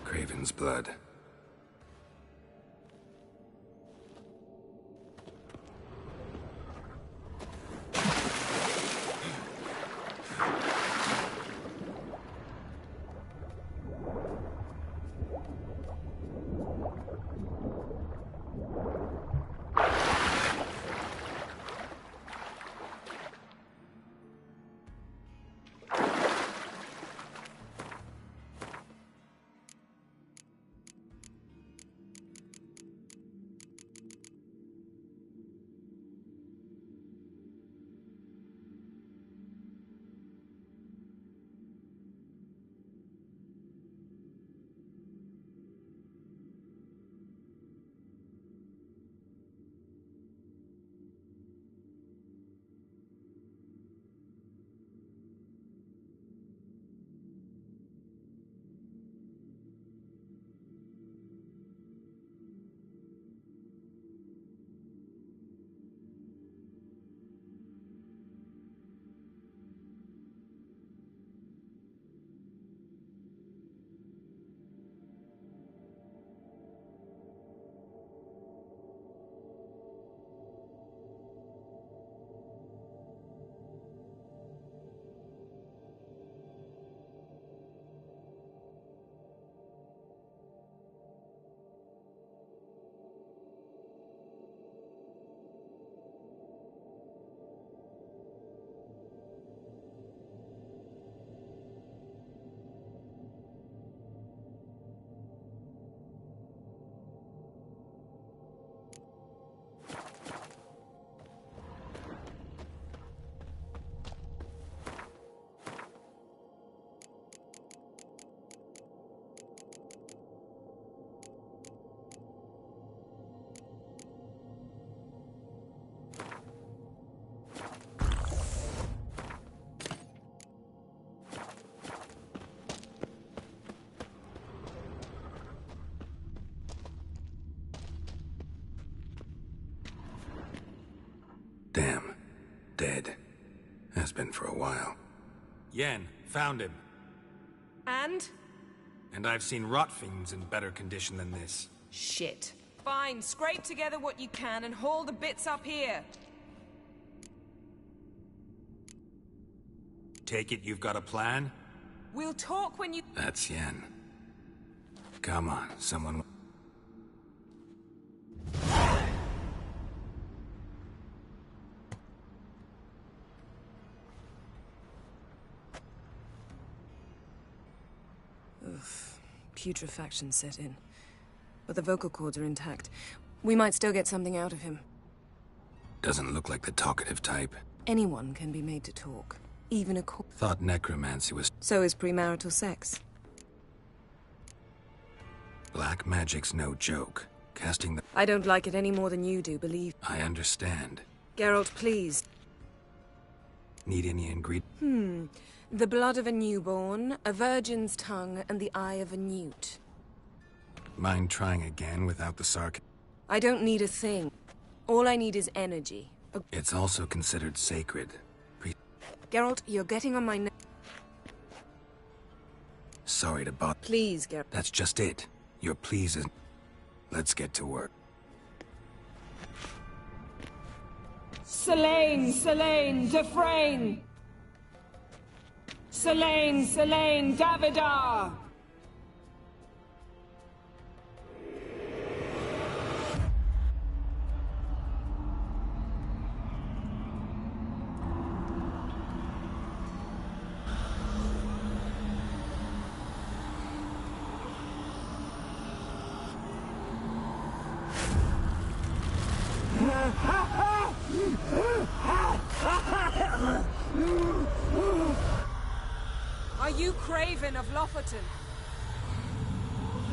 Craven's blood. Damn. Dead. Has been for a while. Yen, found him. And? And I've seen rot fiends in better condition than this. Shit. Fine, scrape together what you can and haul the bits up here. Take it you've got a plan? We'll talk when you... That's Yen. Come on, someone... putrefaction set in. But the vocal cords are intact. We might still get something out of him. Doesn't look like the talkative type. Anyone can be made to talk. Even a corpse. Thought necromancy was... So is premarital sex. Black magic's no joke. Casting the... I don't like it any more than you do, believe. I understand. Geralt, please. Need any ingredient? The blood of a newborn, a virgin's tongue, and the eye of a newt. Mind trying again without the sarc... I don't need a thing. All I need is energy. It's also considered sacred. Geralt, you're getting on my Sorry to bother. Please, Geralt. That's just it. Your please is... Let's get to work. Selene, Dufresne! Selene, Davidar! Are you Craven of Lofoten?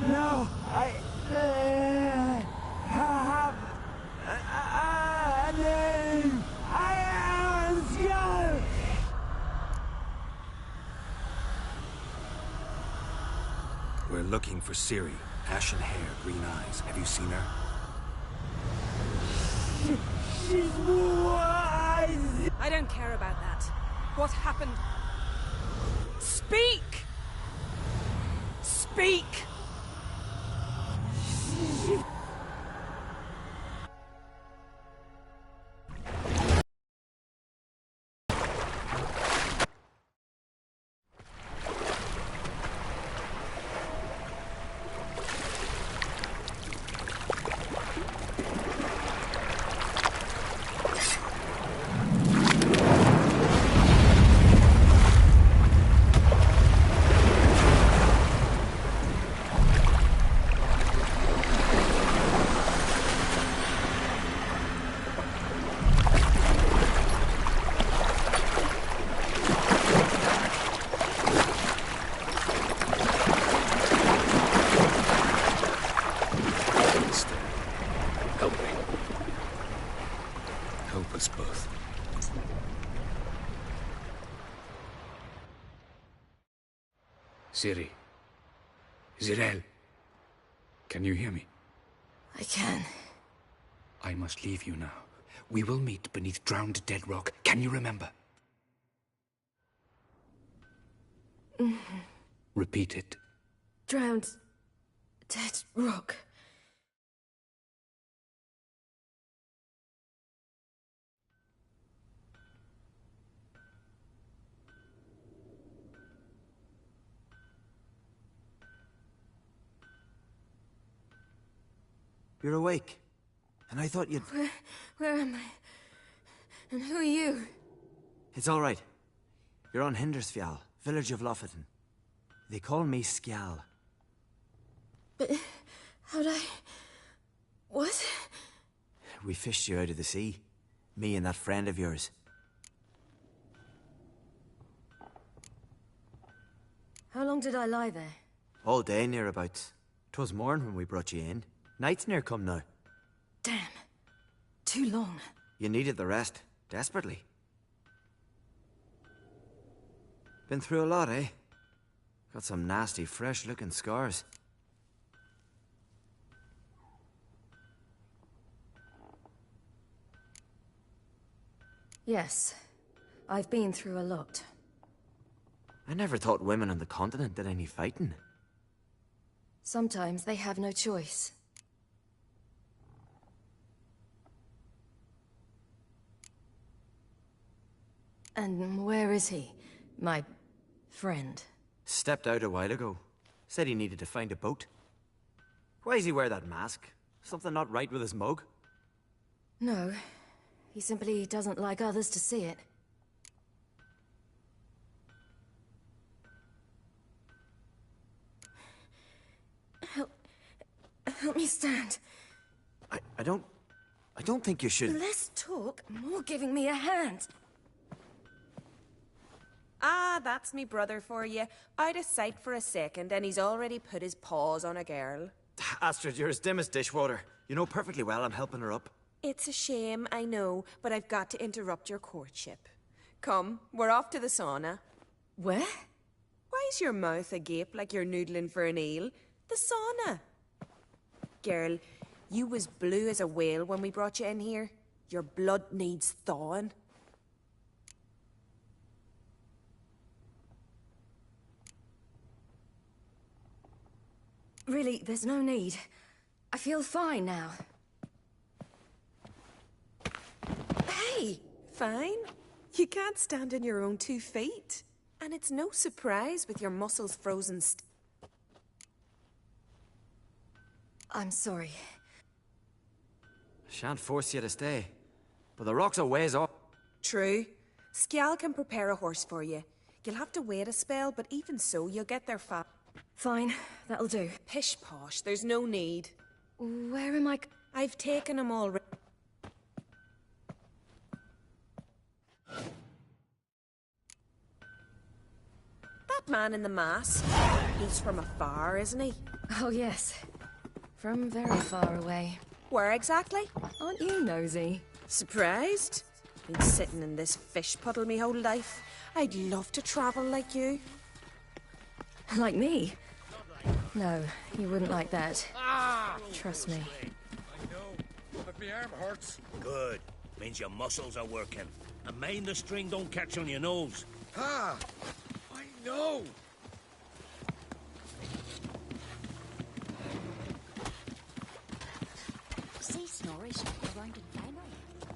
No, I have a name. I am Skjall. We're looking for Ciri. Ashen hair, green eyes. Have you seen her? She's wise. I don't care about that. What happened? Speak! Speak! Ciri. Zirael. Can you hear me? I can. I must leave you now. We will meet beneath drowned dead rock. Can you remember? Repeat it. Drowned. Dead rock. You're awake. And I thought you'd... Where am I? And who are you? It's all right. You're on Hindersfjall, village of Lofoten. They call me Skjall. But how'd I... What? We fished you out of the sea. Me and that friend of yours. How long did I lie there? All day, nearabouts. 'Twas morn when we brought you in. Night's near come now. Damn. Too long. You needed the rest. Desperately. Been through a lot, eh? Got some nasty, fresh-looking scars. Yes. I've been through a lot. I never thought women on the continent did any fighting. Sometimes they have no choice. And where is he? My friend. Stepped out a while ago. Said he needed to find a boat. Why's he wear that mask? Something not right with his mug? No. He simply doesn't like others to see it. Help me stand. I don't think you should... Less talk, more giving me a hand. Ah, that's me brother for you. Out of sight for a second, and he's already put his paws on a girl. Astrid, you're as dim as dishwater. You know perfectly well I'm helping her up. It's a shame, I know, but I've got to interrupt your courtship. Come, we're off to the sauna. Where? Why's your mouth agape like you're noodling for an eel? The sauna. Girl, you was blue as a whale when we brought you in here. Your blood needs thawing. Really, there's no need. I feel fine now. Hey! Fine? You can't stand on your own 2 feet. And it's no surprise with your muscles frozen I'm sorry. Shan't force you to stay. But the rock's a ways off. True. Skjal can prepare a horse for you. You'll have to wait a spell, but even so, you'll get there fast. Fine, that'll do. Pish posh, there's no need. Where am I? I've taken him already. That man in the mask, he's from afar, isn't he? Oh, yes. From very far away. Where exactly? Aren't you nosy? Surprised? Been sitting in this fish puddle me whole life. I'd love to travel like you. Like me? No, you wouldn't like that. Trust me. I know, but my arm hurts. Good. Means your muscles are working. And mind the string don't catch on your nose. Ah! I know! See Snorri's around in Dino.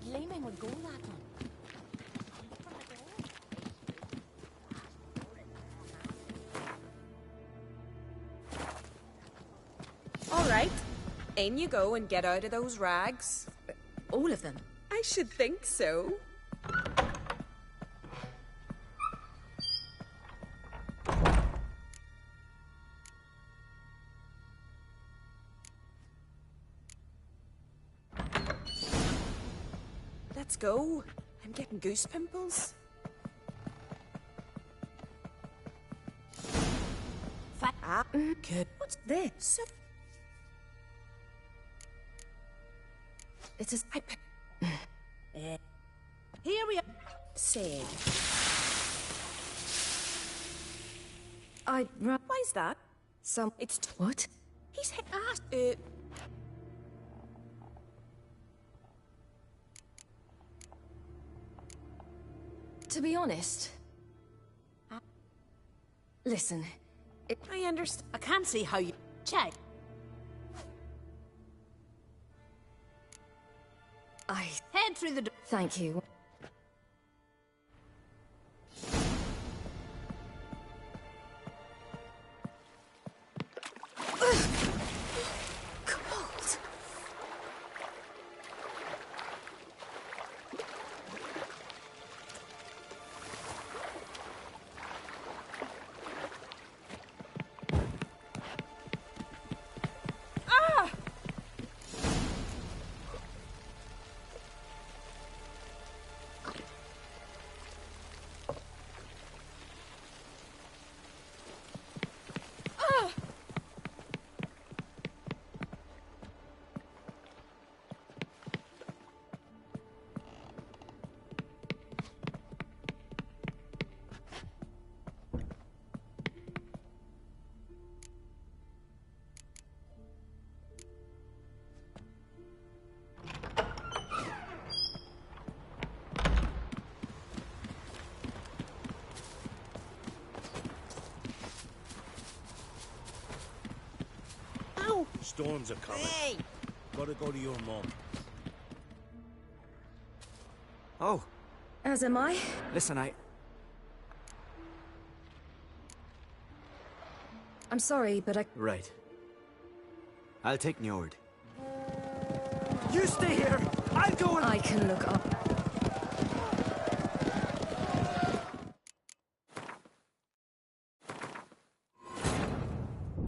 Gleaming would go that one. All right. In you go and get out of those rags. All of them? I should think so. Let's go. I'm getting goose pimples. Good. What's this? It's just... Here we are. Say. Why's that? It's... What? He's asked. To be honest... Listen, I understand. I can't see how you... Check. Head through the door. Thank you. Cold. Storms are coming. Hey! Gotta go to your mum. Oh. As am I. Listen, I'm sorry, but I... Right. I'll take Njord. You stay here! I'll go and... I can look up.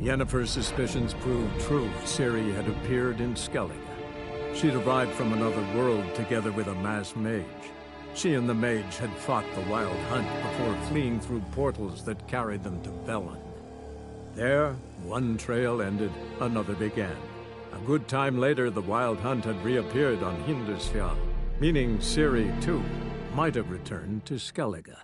Yennefer's suspicions proved true. Ciri had appeared in Skellige. She'd arrived from another world together with a masked mage. She and the mage had fought the Wild Hunt before fleeing through portals that carried them to Velen. There, one trail ended, another began. A good time later, the Wild Hunt had reappeared on Hindarsfjall, meaning Ciri, too, might have returned to Skellige.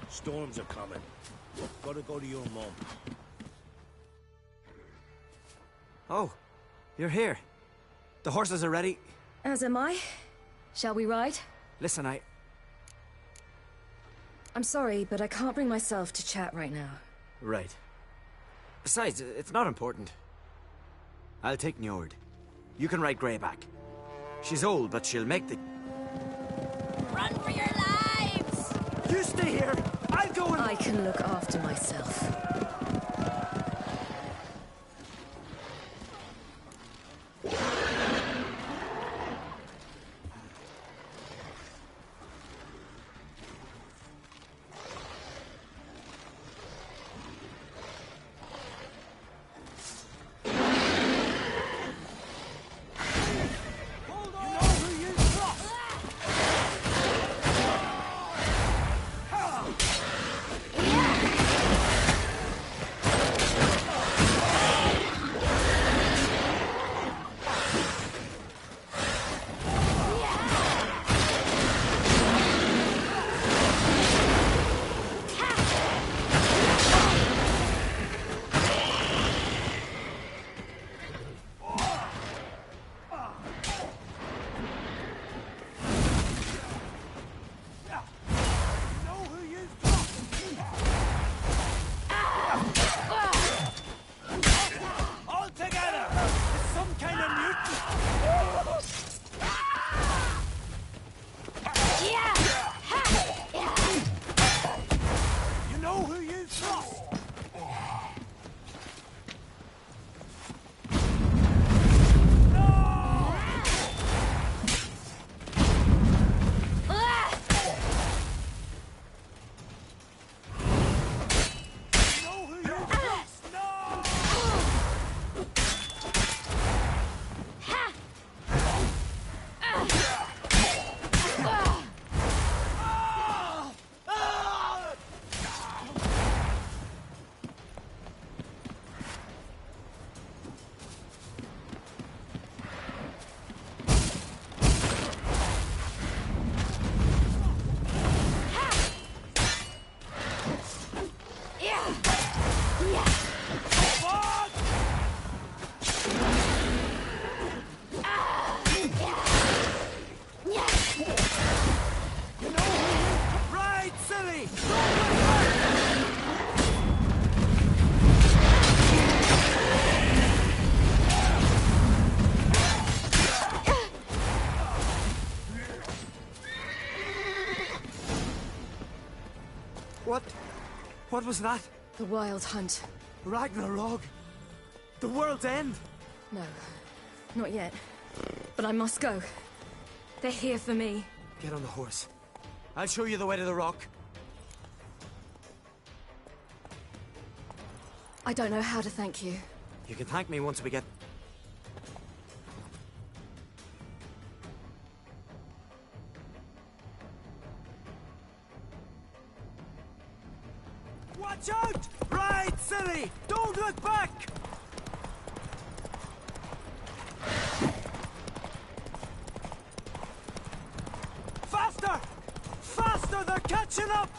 Storms are coming. Gotta go to your mum. Oh, you're here. The horses are ready. As am I. Shall we ride? Listen, I'm sorry, but I can't bring myself to chat right now. Right. Besides, it's not important. I'll take Njord. You can ride Greyback. She's old, but she'll make the... Run for your lives! You stay here! I'll go and... I can look after myself. What was that? The Wild Hunt. Ragnarok? The world's end? No, not yet. But I must go. They're here for me. Get on the horse. I'll show you the way to the rock. I don't know how to thank you. You can thank me once we get... Watch out! Ride, silly! Don't look back! Faster! Faster! They're catching up!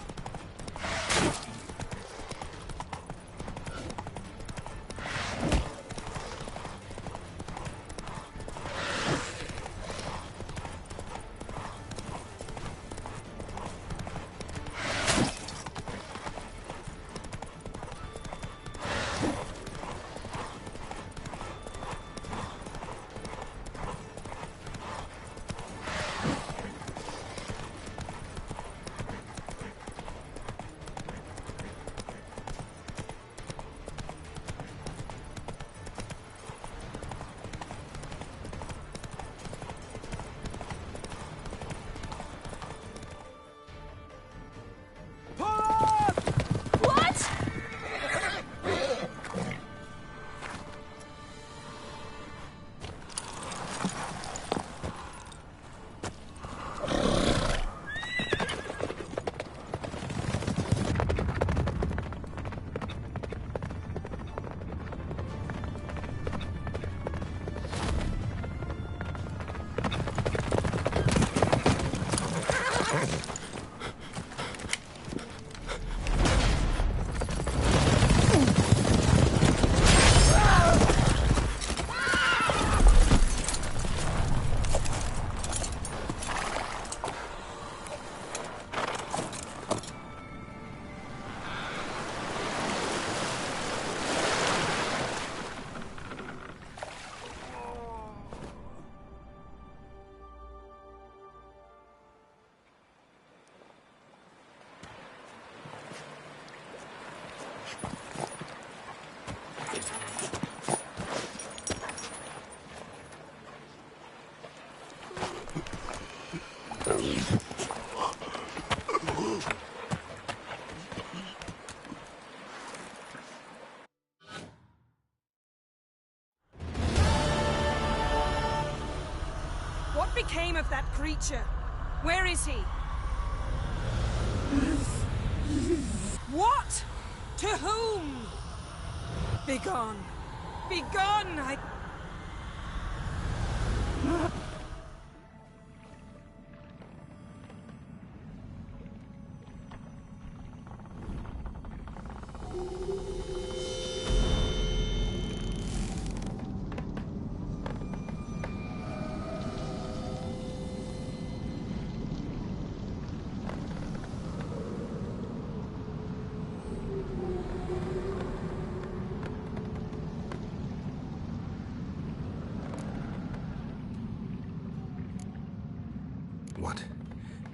became of that creature? Where is he? What? To whom? Begone. Begone, I...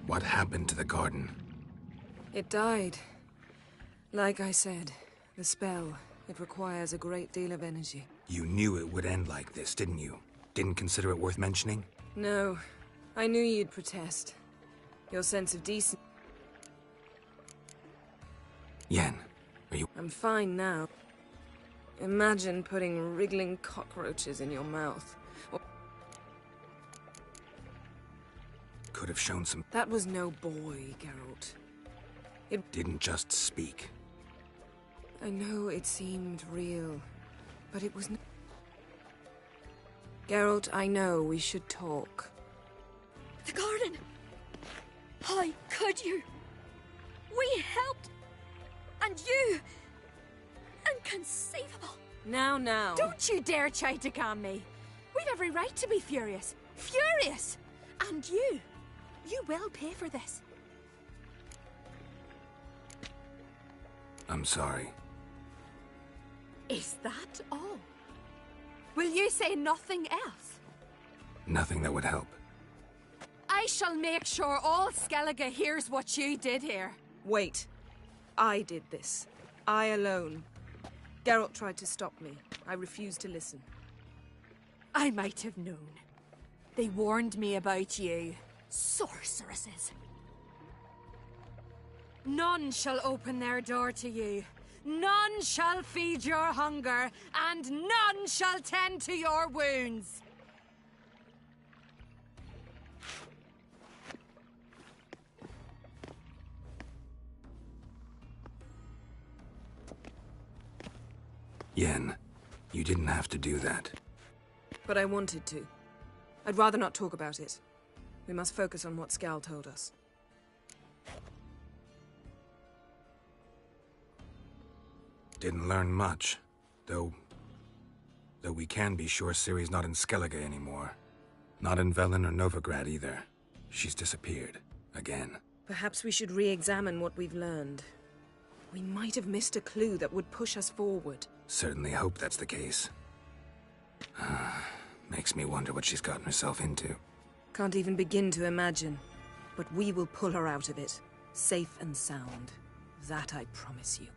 What happened to the garden? It died. Like I said, the spell, it requires a great deal of energy. You knew it would end like this, didn't you? Didn't consider it worth mentioning? No. I knew you'd protest. Your sense of decency... Yen, are you... I'm fine now. Imagine putting wriggling cockroaches in your mouth. Or... Could have shown some... That was no boy, Geralt. It... Didn't just speak. I know it seemed real, but it was... Geralt, I know we should talk. The garden! How could you? We helped! And you! Inconceivable! Now. Don't you dare try to calm me. We've every right to be furious. Furious! And you will pay for this. I'm sorry. Is that all? Will you say nothing else? Nothing that would help. I shall make sure all Skellige hears what you did here. Wait. I did this. I alone. Geralt tried to stop me. I refused to listen. I might have known. They warned me about you. Sorceresses. None shall open their door to you. None shall feed your hunger, and none shall tend to your wounds. Yen, you didn't have to do that. But I wanted to. I'd rather not talk about it. We must focus on what Skal told us. Didn't learn much, though we can be sure Ciri's not in Skellige anymore. Not in Velen or Novigrad either. She's disappeared. Again. Perhaps we should re-examine what we've learned. We might have missed a clue that would push us forward. Certainly hope that's the case. Makes me wonder what she's gotten herself into. Can't even begin to imagine. But we will pull her out of it. Safe and sound. That I promise you.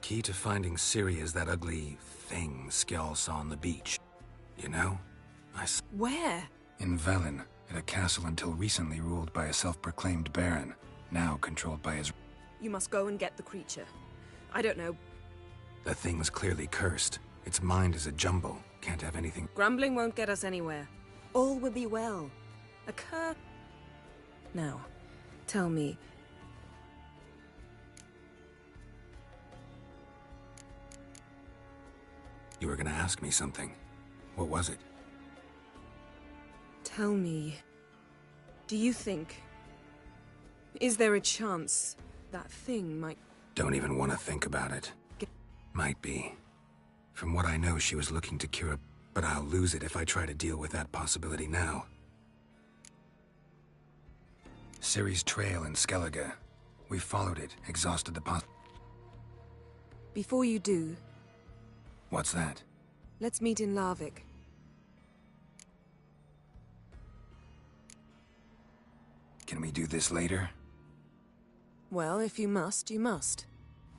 Key to finding Ciri is that ugly thing Skjall saw on the beach. You know? Where? In Velen, at a castle until recently ruled by a self-proclaimed baron, now controlled by his... You must go and get the creature. I don't know. The thing's clearly cursed. Its mind is a jumble. Can't have anything... Grumbling won't get us anywhere. All will be well. A curse... Now, tell me... You were gonna ask me something. What was it? Tell me... Do you think... Is there a chance that thing might... Don't even want to think about it. Might be. From what I know, she was looking to cure it, but I'll lose it if I try to deal with that possibility now. Ciri's trail in Skellige. We followed it, exhausted the Before you do... What's that? Let's meet in Larvik. Can we do this later? Well, if you must, you must.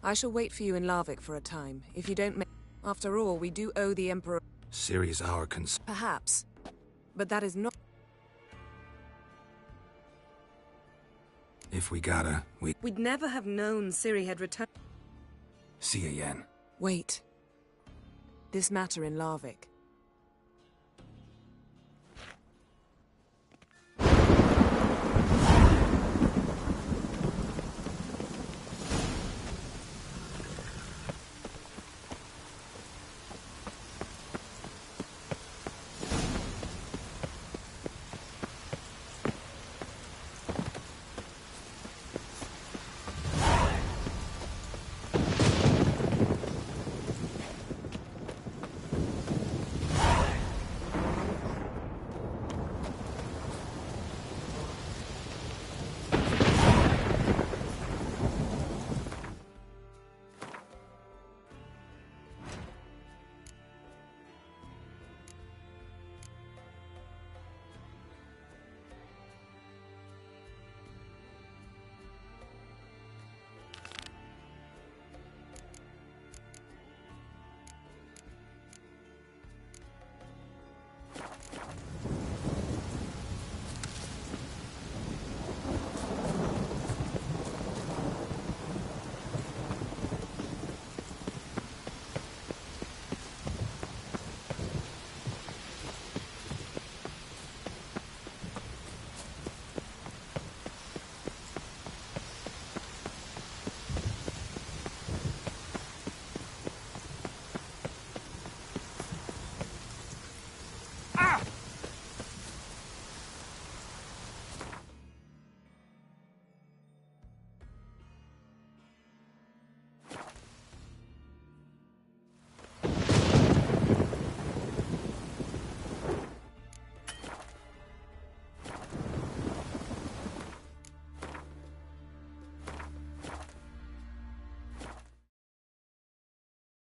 I shall wait for you in Larvik for a time. If you don't make... After all, we do owe the Emperor... Ciri's our Perhaps. But that is not... If we gotta, We'd never have known Ciri had returned... See ya, Yen. Wait. This matter in Larvik.